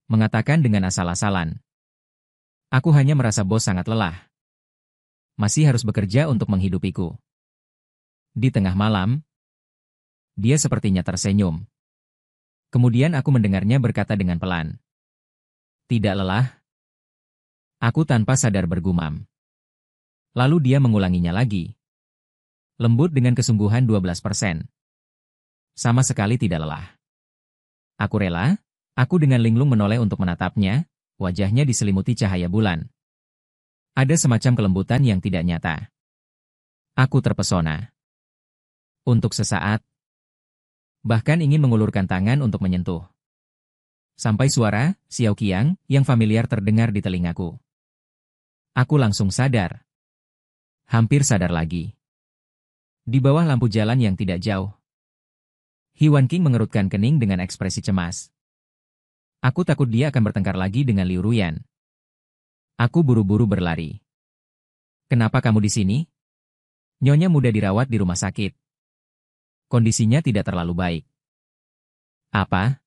Mengatakan dengan asal-asalan. Aku hanya merasa bos sangat lelah. Masih harus bekerja untuk menghidupiku. Di tengah malam, dia sepertinya tersenyum. Kemudian aku mendengarnya berkata dengan pelan. Tidak lelah? Aku tanpa sadar bergumam. Lalu dia mengulanginya lagi. Lembut dengan kesungguhan 12%. Sama sekali tidak lelah. Aku rela, aku dengan linglung menoleh untuk menatapnya, wajahnya diselimuti cahaya bulan. Ada semacam kelembutan yang tidak nyata. Aku terpesona. Untuk sesaat, bahkan ingin mengulurkan tangan untuk menyentuh. Sampai suara, Xiao Qiang, yang familiar terdengar di telingaku. Aku langsung sadar. Hampir sadar lagi. Di bawah lampu jalan yang tidak jauh, He Wanqing mengerutkan kening dengan ekspresi cemas. Aku takut dia akan bertengkar lagi dengan Liu Ruyan. Aku buru-buru berlari. Kenapa kamu di sini? Nyonya muda dirawat di rumah sakit. Kondisinya tidak terlalu baik. Apa?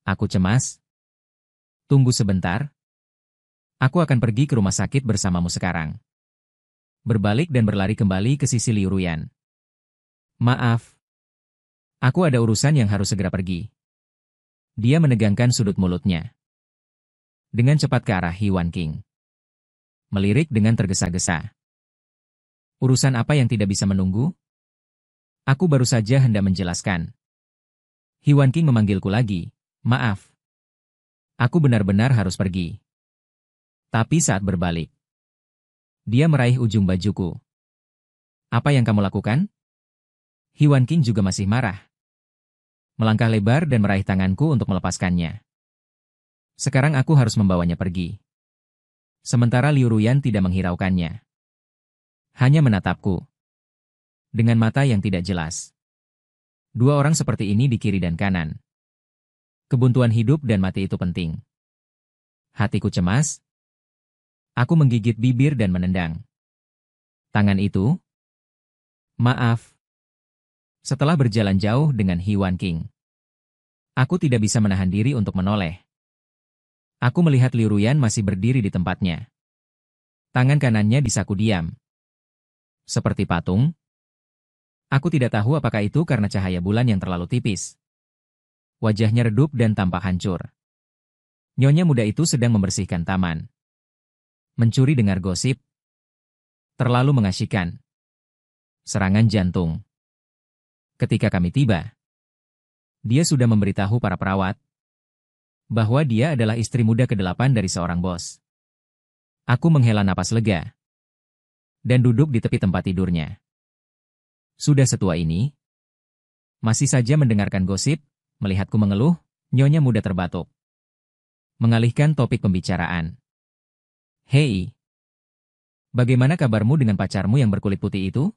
Aku cemas. Tunggu sebentar. Aku akan pergi ke rumah sakit bersamamu sekarang. Berbalik dan berlari kembali ke sisi Liu Ruyan. Maaf. Aku ada urusan yang harus segera pergi. Dia menegangkan sudut mulutnya. Dengan cepat ke arah He Wanqing. Melirik dengan tergesa-gesa. Urusan apa yang tidak bisa menunggu? Aku baru saja hendak menjelaskan. He Wanqing memanggilku lagi. Maaf. Aku benar-benar harus pergi. Tapi saat berbalik, dia meraih ujung bajuku. Apa yang kamu lakukan? He Wanqing juga masih marah. Melangkah lebar dan meraih tanganku untuk melepaskannya. Sekarang aku harus membawanya pergi. Sementara Liu Ruyan tidak menghiraukannya. Hanya menatapku. Dengan mata yang tidak jelas. Dua orang seperti ini di kiri dan kanan. Kebuntuan hidup dan mati itu penting. Hatiku cemas. Aku menggigit bibir dan menendang. Tangan itu? Maaf. Setelah berjalan jauh dengan He Wanqing, aku tidak bisa menahan diri untuk menoleh. Aku melihat Liu Ruyan masih berdiri di tempatnya. Tangan kanannya di saku diam. Seperti patung. Aku tidak tahu apakah itu karena cahaya bulan yang terlalu tipis. Wajahnya redup dan tampak hancur. Nyonya muda itu sedang membersihkan taman. Mencuri dengar gosip. Terlalu mengasyikkan. Serangan jantung. Ketika kami tiba, dia sudah memberitahu para perawat bahwa dia adalah istri muda ke-8 dari seorang bos. Aku menghela napas lega dan duduk di tepi tempat tidurnya. Sudah setua ini, masih saja mendengarkan gosip, melihatku mengeluh, nyonya muda terbatuk. Mengalihkan topik pembicaraan. Hei, bagaimana kabarmu dengan pacarmu yang berkulit putih itu?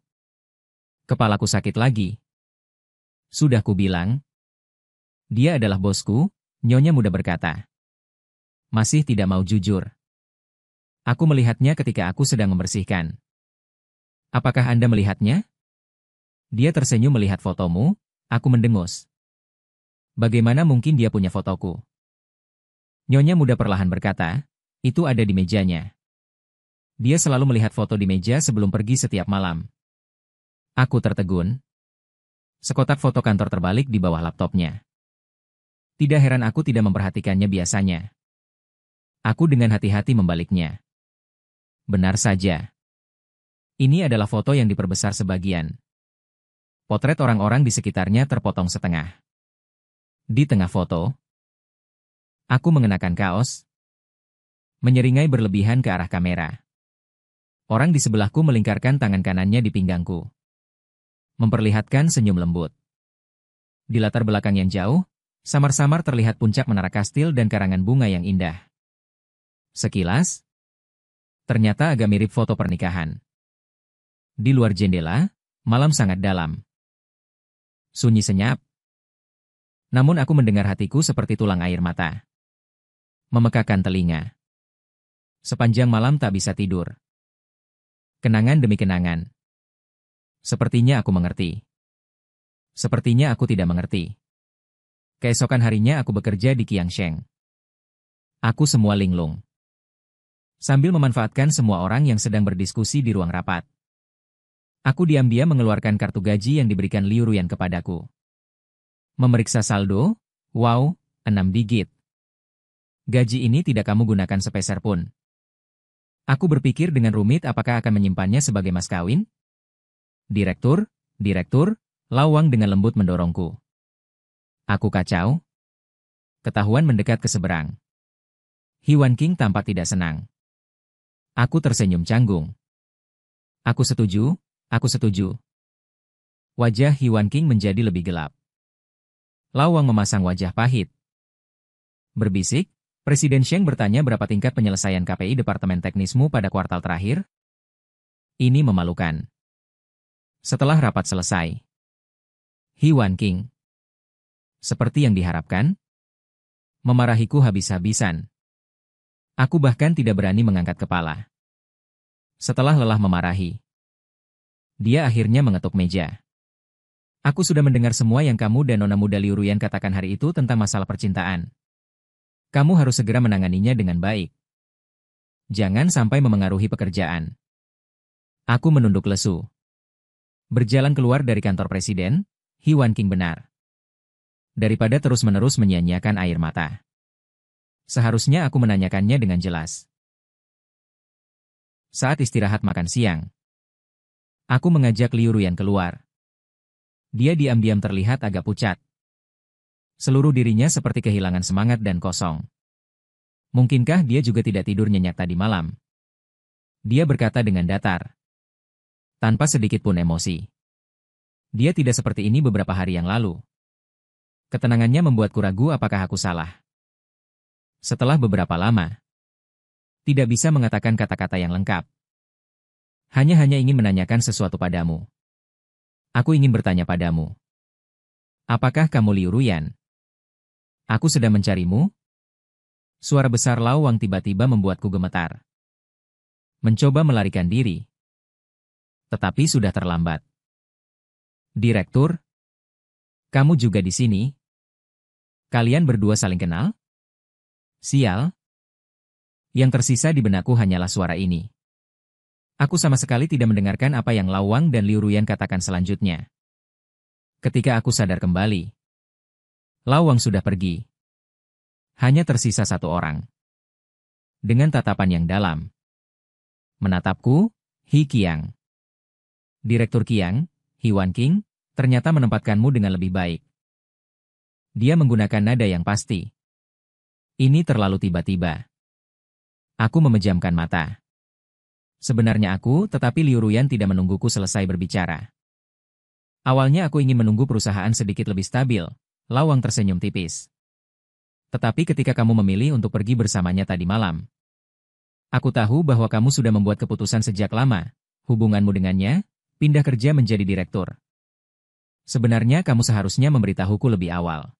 Kepalaku sakit lagi. Sudah kubilang. Dia adalah bosku, nyonya muda berkata. Masih tidak mau jujur. Aku melihatnya ketika aku sedang membersihkan. Apakah Anda melihatnya? Dia tersenyum melihat fotomu, aku mendengus. Bagaimana mungkin dia punya fotoku? Nyonya muda perlahan berkata, itu ada di mejanya. Dia selalu melihat foto di meja sebelum pergi setiap malam. Aku tertegun. Sekotak foto kantor terbalik di bawah laptopnya. Tidak heran aku tidak memperhatikannya biasanya. Aku dengan hati-hati membaliknya. Benar saja. Ini adalah foto yang diperbesar sebagian. Potret orang-orang di sekitarnya terpotong setengah. Di tengah foto, aku mengenakan kaos, menyeringai berlebihan ke arah kamera. Orang di sebelahku melingkarkan tangan kanannya di pinggangku. Memperlihatkan senyum lembut. Di latar belakang yang jauh, samar-samar terlihat puncak menara kastil dan karangan bunga yang indah. Sekilas, ternyata agak mirip foto pernikahan. Di luar jendela, malam sangat dalam. Sunyi senyap. Namun aku mendengar hatiku seperti tulang air mata. Memekakan telinga. Sepanjang malam tak bisa tidur. Kenangan demi kenangan. Sepertinya aku mengerti. Sepertinya aku tidak mengerti. Keesokan harinya aku bekerja di Qiangsheng. Aku semua linglung. Sambil memanfaatkan semua orang yang sedang berdiskusi di ruang rapat. Aku diam-diam mengeluarkan kartu gaji yang diberikan Liu Ruyan kepadaku. Memeriksa saldo, wow, 6 digit. Gaji ini tidak kamu gunakan sepeser pun. Aku berpikir dengan rumit apakah akan menyimpannya sebagai mas kawin? Direktur, lawang dengan lembut mendorongku. Aku kacau. Ketahuan mendekat ke seberang. Hiwan King tampak tidak senang. Aku tersenyum canggung. Aku setuju, aku setuju. Wajah Hiwan King menjadi lebih gelap. Lawang memasang wajah pahit. Berbisik, Presiden Sheng bertanya berapa tingkat penyelesaian KPI Departemen Teknismu pada kuartal terakhir? Ini memalukan. Setelah rapat selesai, Hiwan King, seperti yang diharapkan, memarahiku habis-habisan. Aku bahkan tidak berani mengangkat kepala. Setelah lelah memarahi, dia akhirnya mengetuk meja. Aku sudah mendengar semua yang kamu dan nona muda Liu Ruyan katakan hari itu tentang masalah percintaan. Kamu harus segera menanganinya dengan baik. Jangan sampai memengaruhi pekerjaan. Aku menunduk lesu. Berjalan keluar dari kantor presiden, Hiwan King benar. Daripada terus-menerus menyia-nyiakan air mata. Seharusnya aku menanyakannya dengan jelas. Saat istirahat makan siang, aku mengajak Liu Ruyan keluar. Dia diam-diam terlihat agak pucat. Seluruh dirinya seperti kehilangan semangat dan kosong. Mungkinkah dia juga tidak tidur nyenyak tadi malam? Dia berkata dengan datar. Tanpa sedikit pun emosi. Dia tidak seperti ini beberapa hari yang lalu. Ketenangannya membuatku ragu apakah aku salah. Setelah beberapa lama, tidak bisa mengatakan kata-kata yang lengkap. Hanya ingin menanyakan sesuatu padamu. Aku ingin bertanya padamu. Apakah kamu Liu Ruyan? Aku sedang mencarimu? Suara besar Lawang tiba-tiba membuatku gemetar. Mencoba melarikan diri. Tetapi sudah terlambat. Direktur? Kamu juga di sini? Kalian berdua saling kenal? Sial. Yang tersisa di benakku hanyalah suara ini. Aku sama sekali tidak mendengarkan apa yang Lawang dan Liu Ruyan katakan selanjutnya. Ketika aku sadar kembali, Lawang sudah pergi. Hanya tersisa satu orang. Dengan tatapan yang dalam. Menatapku, Hi Qiang. Direktur Qiang, Hiwan King, ternyata menempatkanmu dengan lebih baik. Dia menggunakan nada yang pasti. Ini terlalu tiba-tiba. Aku memejamkan mata. Sebenarnya aku, tetapi Liu Ruyan tidak menungguku selesai berbicara. Awalnya aku ingin menunggu perusahaan sedikit lebih stabil. Lawang tersenyum tipis. Tetapi ketika kamu memilih untuk pergi bersamanya tadi malam, aku tahu bahwa kamu sudah membuat keputusan sejak lama. Hubunganmu dengannya, pindah kerja menjadi direktur. Sebenarnya kamu seharusnya memberitahuku lebih awal.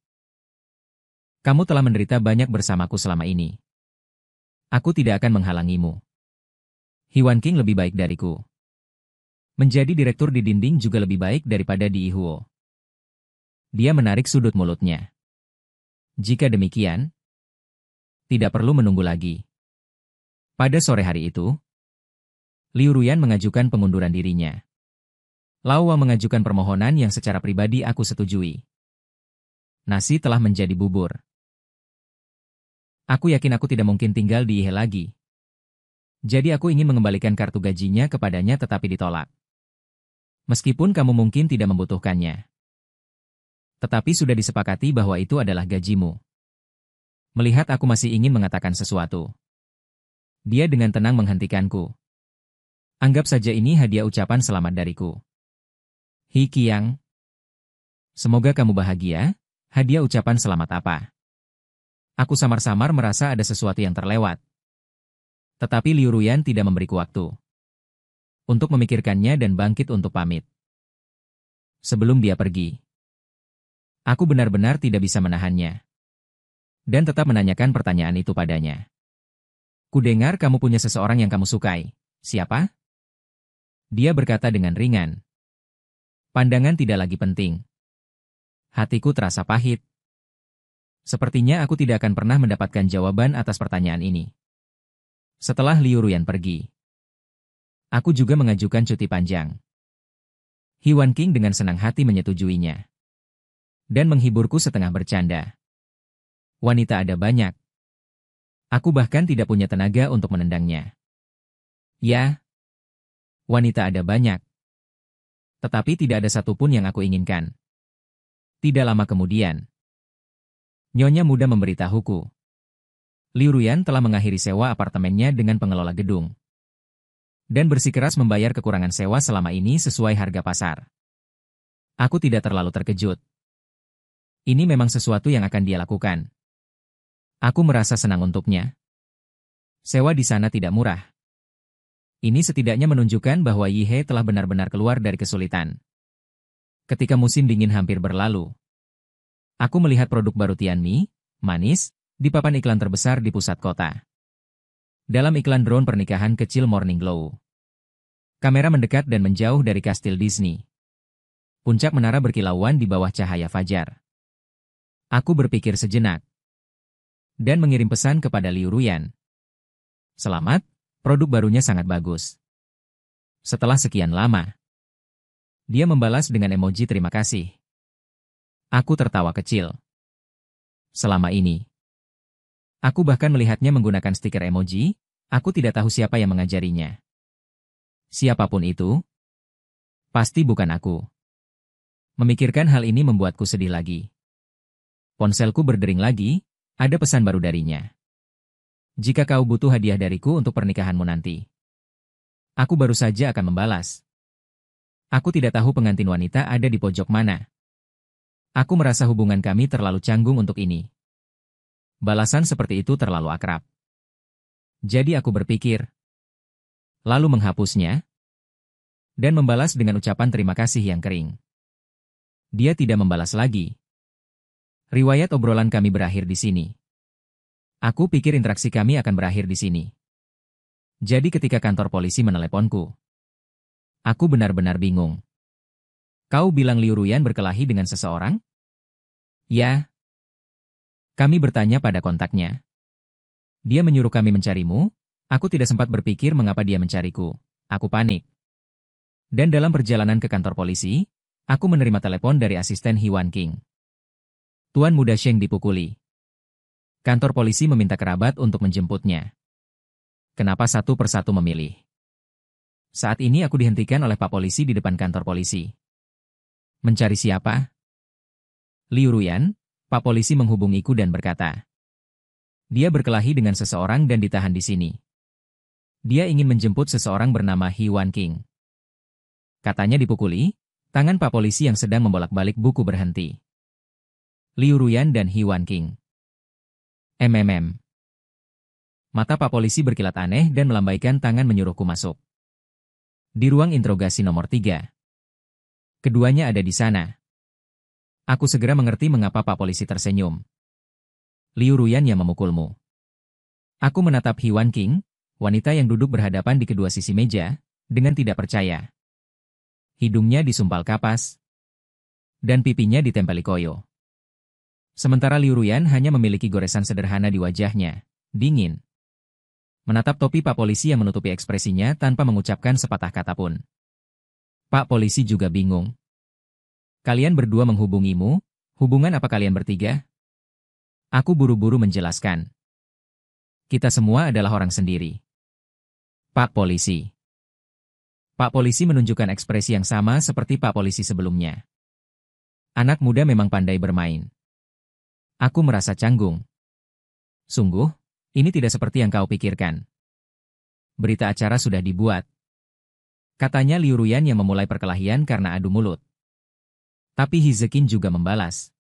Kamu telah menderita banyak bersamaku selama ini. Aku tidak akan menghalangimu. Hiwan King lebih baik dariku. Menjadi direktur di dinding juga lebih baik daripada di Ihuo. Dia menarik sudut mulutnya. Jika demikian, tidak perlu menunggu lagi. Pada sore hari itu, Liu Ruyan mengajukan pengunduran dirinya. Lawang mengajukan permohonan yang secara pribadi aku setujui. Nasi telah menjadi bubur. Aku yakin aku tidak mungkin tinggal di Ihe lagi. Jadi aku ingin mengembalikan kartu gajinya kepadanya tetapi ditolak. Meskipun kamu mungkin tidak membutuhkannya. Tetapi sudah disepakati bahwa itu adalah gajimu. Melihat aku masih ingin mengatakan sesuatu. Dia dengan tenang menghentikanku. Anggap saja ini hadiah ucapan selamat dariku. Hi Qiang. Semoga kamu bahagia. Hadiah ucapan selamat apa? Aku samar-samar merasa ada sesuatu yang terlewat. Tetapi Liu Ruyan tidak memberiku waktu untuk memikirkannya dan bangkit untuk pamit. Sebelum dia pergi, aku benar-benar tidak bisa menahannya. Dan tetap menanyakan pertanyaan itu padanya. Kudengar kamu punya seseorang yang kamu sukai. Siapa? Dia berkata dengan ringan. Pandangan tidak lagi penting. Hatiku terasa pahit. Sepertinya aku tidak akan pernah mendapatkan jawaban atas pertanyaan ini. Setelah Liu Ruyan pergi, aku juga mengajukan cuti panjang. Hiwan King dengan senang hati menyetujuinya. Dan menghiburku setengah bercanda. Wanita ada banyak. Aku bahkan tidak punya tenaga untuk menendangnya. Ya, wanita ada banyak. Tetapi tidak ada satupun yang aku inginkan. Tidak lama kemudian, Nyonya muda memberitahuku. Liu Ruyan telah mengakhiri sewa apartemennya dengan pengelola gedung. Dan bersikeras membayar kekurangan sewa selama ini sesuai harga pasar. Aku tidak terlalu terkejut. Ini memang sesuatu yang akan dia lakukan. Aku merasa senang untuknya. Sewa di sana tidak murah. Ini setidaknya menunjukkan bahwa Yihe telah benar-benar keluar dari kesulitan. Ketika musim dingin hampir berlalu, aku melihat produk baru Tianmi, manis, di papan iklan terbesar di pusat kota. Dalam iklan drone pernikahan kecil Morning Glow. Kamera mendekat dan menjauh dari kastil Disney. Puncak menara berkilauan di bawah cahaya fajar. Aku berpikir sejenak. Dan mengirim pesan kepada Liu Ruyan. Selamat, produk barunya sangat bagus. Setelah sekian lama, dia membalas dengan emoji terima kasih. Aku tertawa kecil. Selama ini, aku bahkan melihatnya menggunakan stiker emoji, aku tidak tahu siapa yang mengajarinya. Siapapun itu, pasti bukan aku. Memikirkan hal ini membuatku sedih lagi. Ponselku berdering lagi, ada pesan baru darinya. Jika kau butuh hadiah dariku untuk pernikahanmu nanti. Aku baru saja akan membalas. Aku tidak tahu pengantin wanita ada di pojok mana. Aku merasa hubungan kami terlalu canggung untuk ini. Balasan seperti itu terlalu akrab. Jadi aku berpikir. Lalu menghapusnya. Dan membalas dengan ucapan terima kasih yang kering. Dia tidak membalas lagi. Riwayat obrolan kami berakhir di sini. Aku pikir interaksi kami akan berakhir di sini. Jadi ketika kantor polisi meneleponku, aku benar-benar bingung. Kau bilang Liu Ruyan berkelahi dengan seseorang? Ya. Kami bertanya pada kontaknya. Dia menyuruh kami mencarimu, aku tidak sempat berpikir mengapa dia mencariku. Aku panik. Dan dalam perjalanan ke kantor polisi, aku menerima telepon dari asisten Hiwan King. Tuan Muda Sheng dipukuli. Kantor polisi meminta kerabat untuk menjemputnya. Kenapa satu persatu memilih? Saat ini aku dihentikan oleh Pak Polisi di depan kantor polisi. Mencari siapa? Liu Ruyan, Pak Polisi menghubungiku dan berkata. Dia berkelahi dengan seseorang dan ditahan di sini. Dia ingin menjemput seseorang bernama Hiwan King. Katanya dipukuli, tangan Pak Polisi yang sedang membolak-balik buku berhenti. Liu Ruyan dan Hiwan King. Mata Pak Polisi berkilat aneh dan melambaikan tangan menyuruhku masuk. Di ruang interogasi nomor 3. Keduanya ada di sana. Aku segera mengerti mengapa Pak Polisi tersenyum. Liu Ruyan yang memukulmu. Aku menatap Hiwan King, wanita yang duduk berhadapan di kedua sisi meja, dengan tidak percaya. Hidungnya disumpal kapas, dan pipinya ditempeli koyo. Sementara Liu Ruyan hanya memiliki goresan sederhana di wajahnya, dingin. Menatap topi Pak Polisi yang menutupi ekspresinya tanpa mengucapkan sepatah kata pun. Pak Polisi juga bingung. Kalian berdua menghubungimu? Hubungan apa kalian bertiga? Aku buru-buru menjelaskan. Kita semua adalah orang sendiri. Pak Polisi. Pak Polisi menunjukkan ekspresi yang sama seperti Pak Polisi sebelumnya. Anak muda memang pandai bermain. Aku merasa canggung. Sungguh, ini tidak seperti yang kau pikirkan. Berita acara sudah dibuat. Katanya Liu Ruyan yang memulai perkelahian karena adu mulut. Tapi Hizekin juga membalas.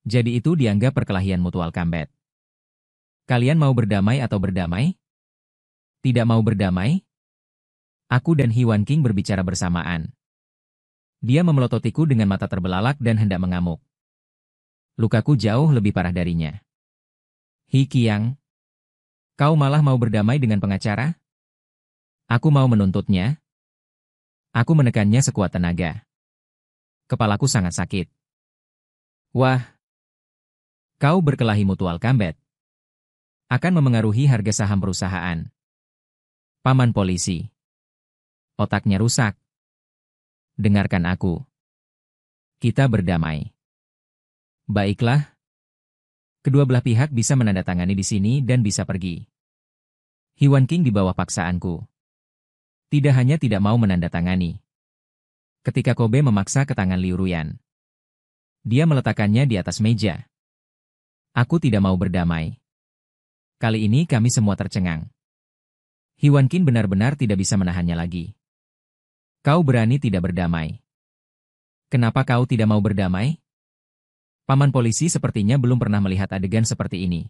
Jadi itu dianggap perkelahian mutual combat. Kalian mau berdamai atau berdamai? Tidak mau berdamai? Aku dan Hiwan King berbicara bersamaan. Dia memelototiku dengan mata terbelalak dan hendak mengamuk. Lukaku jauh lebih parah darinya. Hi Qiang, kau malah mau berdamai dengan pengacara? Aku mau menuntutnya. Aku menekannya sekuat tenaga. Kepalaku sangat sakit. Wah, kau berkelahi mutual combat. Akan memengaruhi harga saham perusahaan. Paman polisi. Otaknya rusak. Dengarkan aku. Kita berdamai. Baiklah. Kedua belah pihak bisa menandatangani di sini dan bisa pergi. Hiwan King di bawah paksaanku. Tidak hanya tidak mau menandatangani. Ketika Kobe memaksa ke tangan Liu Ruyan. Dia meletakkannya di atas meja. Aku tidak mau berdamai. Kali ini kami semua tercengang. Hyun Kin benar-benar tidak bisa menahannya lagi. Kau berani tidak berdamai? Kenapa kau tidak mau berdamai? Paman polisi sepertinya belum pernah melihat adegan seperti ini.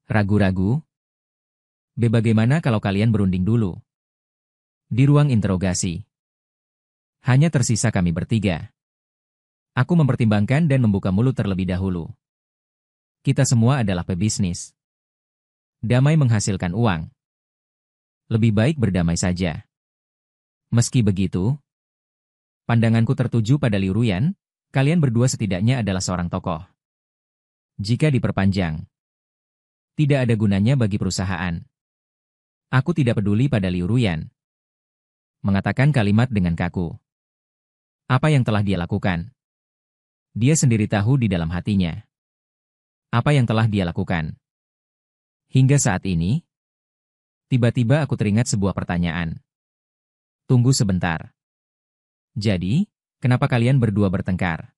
Ragu-ragu? Bagaimana kalau kalian berunding dulu? Di ruang interogasi. Hanya tersisa kami bertiga. Aku mempertimbangkan dan membuka mulut terlebih dahulu. Kita semua adalah pebisnis. Damai menghasilkan uang. Lebih baik berdamai saja. Meski begitu, pandanganku tertuju pada Liu Ruyan, kalian berdua setidaknya adalah seorang tokoh. Jika diperpanjang, tidak ada gunanya bagi perusahaan. Aku tidak peduli pada Liu Ruyan. Mengatakan kalimat dengan kaku. Apa yang telah dia lakukan? Dia sendiri tahu di dalam hatinya. Apa yang telah dia lakukan? Hingga saat ini, tiba-tiba aku teringat sebuah pertanyaan. Tunggu sebentar. Jadi, kenapa kalian berdua bertengkar?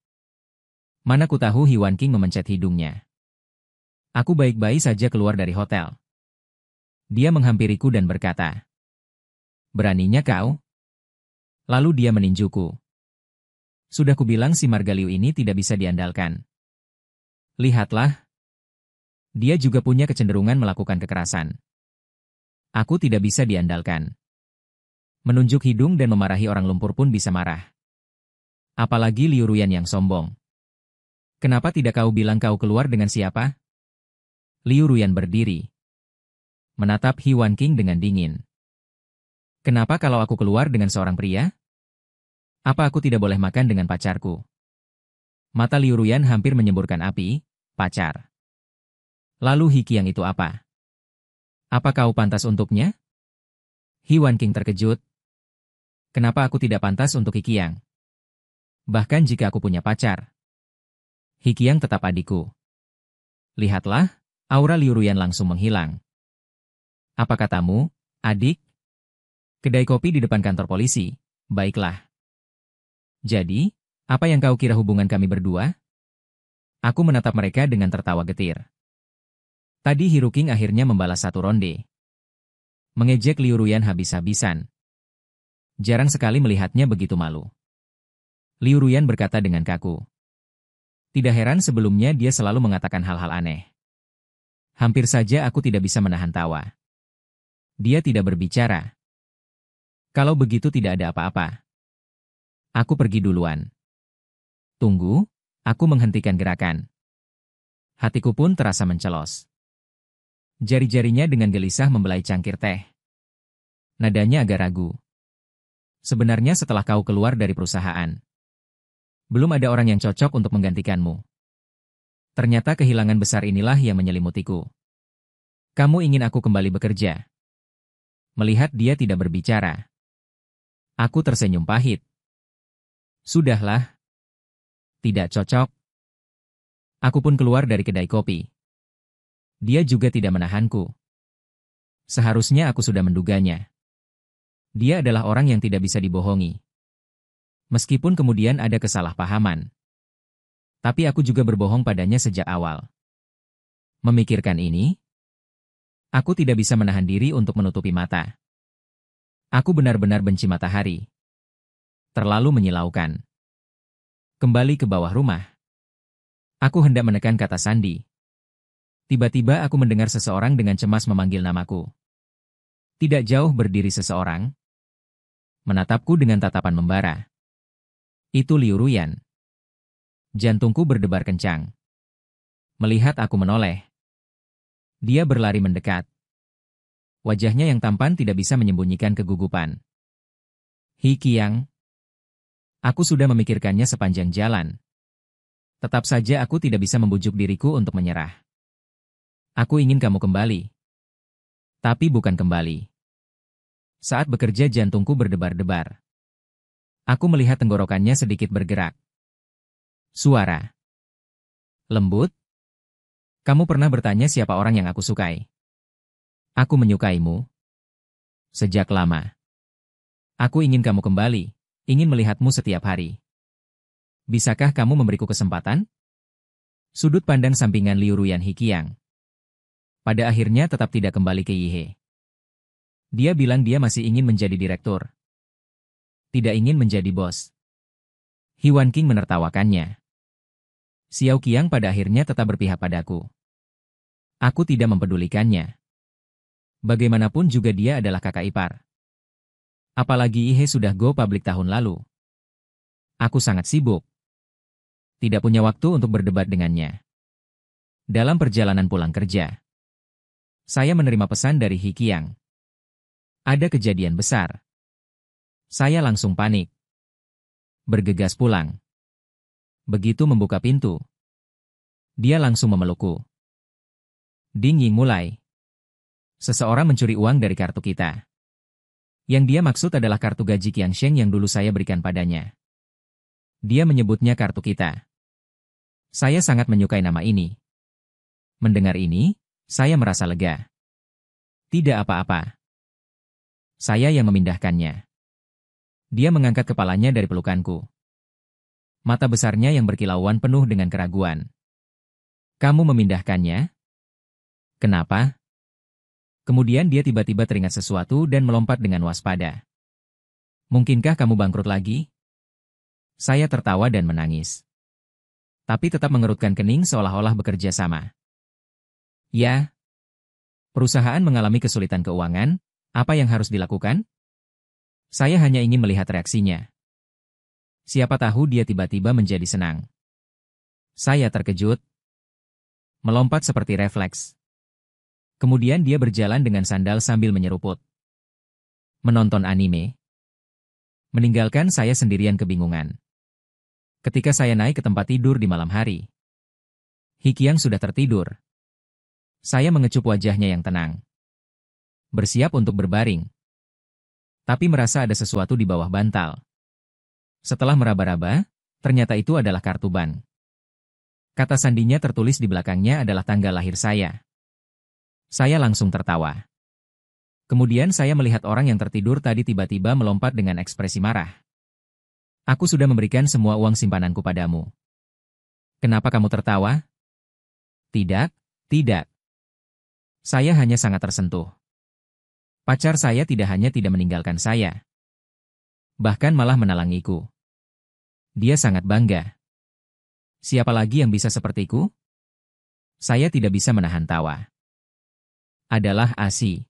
Mana ku tahu Hyun King memencet hidungnya. Aku baik-baik saja keluar dari hotel. Dia menghampiriku dan berkata, "Beraninya kau?" Lalu dia meninjuku. Sudah kubilang si Margaliu ini tidak bisa diandalkan. Lihatlah. Dia juga punya kecenderungan melakukan kekerasan. Aku tidak bisa diandalkan. Menunjuk hidung dan memarahi orang lumpur pun bisa marah. Apalagi Liu Ruyan yang sombong. Kenapa tidak kau bilang kau keluar dengan siapa? Liu Ruyan berdiri. Menatap Hyun King dengan dingin. Kenapa kalau aku keluar dengan seorang pria? Apa aku tidak boleh makan dengan pacarku? Mata Liu Ruyan hampir menyemburkan api, pacar. Lalu Hikiang itu apa? Apa kau pantas untuknya? Hyun King terkejut. Kenapa aku tidak pantas untuk Hikiang? Bahkan jika aku punya pacar. Hikiang tetap adikku. Lihatlah, aura Liu Ruyan langsung menghilang. Apa katamu, adik? Kedai kopi di depan kantor polisi. Baiklah. Jadi, apa yang kau kira hubungan kami berdua? Aku menatap mereka dengan tertawa getir. Tadi Hiru King akhirnya membalas satu ronde. Mengejek Liu Ruyan habis-habisan. Jarang sekali melihatnya begitu malu. Liu Ruyan berkata dengan kaku. Tidak heran sebelumnya dia selalu mengatakan hal-hal aneh. Hampir saja aku tidak bisa menahan tawa. Dia tidak berbicara. Kalau begitu tidak ada apa-apa. Aku pergi duluan. Tunggu, aku menghentikan gerakan. Hatiku pun terasa mencelos. Jari-jarinya dengan gelisah membelai cangkir teh. Nadanya agak ragu. Sebenarnya setelah kau keluar dari perusahaan, belum ada orang yang cocok untuk menggantikanmu. Ternyata kehilangan besar inilah yang menyelimutiku. Kamu ingin aku kembali bekerja? Melihat dia tidak berbicara, aku tersenyum pahit. Sudahlah. Tidak cocok. Aku pun keluar dari kedai kopi. Dia juga tidak menahanku. Seharusnya aku sudah menduganya. Dia adalah orang yang tidak bisa dibohongi. Meskipun kemudian ada kesalahpahaman. Tapi aku juga berbohong padanya sejak awal. Memikirkan ini, aku tidak bisa menahan diri untuk menutupi mata. Aku benar-benar benci matahari. Terlalu menyilaukan. Kembali ke bawah rumah. Aku hendak menekan kata sandi. Tiba-tiba aku mendengar seseorang dengan cemas memanggil namaku. Tidak jauh berdiri seseorang. Menatapku dengan tatapan membara. Itu Liu Ruyan. Jantungku berdebar kencang. Melihat aku menoleh. Dia berlari mendekat. Wajahnya yang tampan tidak bisa menyembunyikan kegugupan. Hikiang. Aku sudah memikirkannya sepanjang jalan. Tetap saja aku tidak bisa membujuk diriku untuk menyerah. Aku ingin kamu kembali. Tapi bukan kembali. Saat bekerja jantungku berdebar-debar. Aku melihat tenggorokannya sedikit bergerak. Suara. Lembut. Kamu pernah bertanya siapa orang yang aku sukai? Aku menyukaimu. Sejak lama. Aku ingin kamu kembali, ingin melihatmu setiap hari. Bisakah kamu memberiku kesempatan? Sudut pandang sampingan Liu Ruyan Hikiang. Pada akhirnya tetap tidak kembali ke Yihe. Dia bilang dia masih ingin menjadi direktur. Tidak ingin menjadi bos. Hiwan King menertawakannya. Xiao Qiang pada akhirnya tetap berpihak padaku. Aku tidak mempedulikannya. Bagaimanapun juga dia adalah kakak ipar. Apalagi Yihe sudah go public tahun lalu. Aku sangat sibuk. Tidak punya waktu untuk berdebat dengannya. Dalam perjalanan pulang kerja, saya menerima pesan dari Hikiang. Ada kejadian besar. Saya langsung panik. Bergegas pulang. Begitu membuka pintu, dia langsung memelukku. Ding Ying mulai. Seseorang mencuri uang dari kartu kita. Yang dia maksud adalah kartu gaji Qiangsheng yang dulu saya berikan padanya. Dia menyebutnya kartu kita. Saya sangat menyukai nama ini. Mendengar ini, saya merasa lega. Tidak apa-apa. Saya yang memindahkannya. Dia mengangkat kepalanya dari pelukanku. Mata besarnya yang berkilauan penuh dengan keraguan. Kamu memindahkannya? Kenapa? Kemudian dia tiba-tiba teringat sesuatu dan melompat dengan waspada. Mungkinkah kamu bangkrut lagi? Saya tertawa dan menangis. Tapi tetap mengerutkan kening seolah-olah bekerja sama. Ya. Perusahaan mengalami kesulitan keuangan, apa yang harus dilakukan? Saya hanya ingin melihat reaksinya. Siapa tahu dia tiba-tiba menjadi senang. Saya terkejut. Melompat seperti refleks. Kemudian dia berjalan dengan sandal sambil menyeruput. Menonton anime. Meninggalkan saya sendirian kebingungan. Ketika saya naik ke tempat tidur di malam hari, Hikiang sudah tertidur. Saya mengecup wajahnya yang tenang. Bersiap untuk berbaring. Tapi merasa ada sesuatu di bawah bantal. Setelah meraba-raba, ternyata itu adalah kartu bank. Kata sandinya tertulis di belakangnya adalah tanggal lahir saya. Saya langsung tertawa. Kemudian saya melihat orang yang tertidur tadi tiba-tiba melompat dengan ekspresi marah. Aku sudah memberikan semua uang simpananku padamu. Kenapa kamu tertawa? Tidak, tidak. Saya hanya sangat tersentuh. Pacar saya tidak hanya tidak meninggalkan saya. Bahkan malah menalangiku. Dia sangat bangga. Siapa lagi yang bisa sepertiku? Saya tidak bisa menahan tawa. Adalah Asi.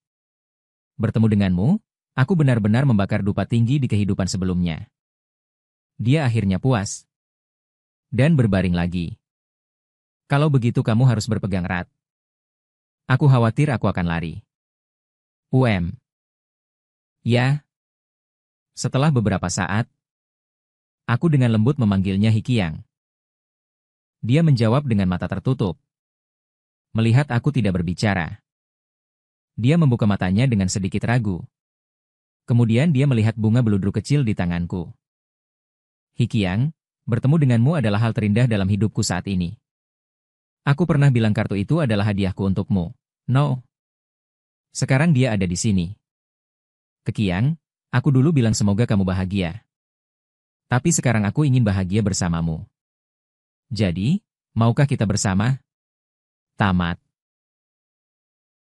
Bertemu denganmu, aku benar-benar membakar dupa tinggi di kehidupan sebelumnya. Dia akhirnya puas. Dan berbaring lagi. Kalau begitu kamu harus berpegang erat. Aku khawatir aku akan lari. Ya. Setelah beberapa saat, aku dengan lembut memanggilnya Hikiang. Dia menjawab dengan mata tertutup. Melihat aku tidak berbicara. Dia membuka matanya dengan sedikit ragu. Kemudian dia melihat bunga beludru kecil di tanganku. Hikiang, bertemu denganmu adalah hal terindah dalam hidupku saat ini. Aku pernah bilang kartu itu adalah hadiahku untukmu. No. Sekarang dia ada di sini. Kekiang, aku dulu bilang semoga kamu bahagia. Tapi sekarang aku ingin bahagia bersamamu. Jadi, maukah kita bersama? Tamat.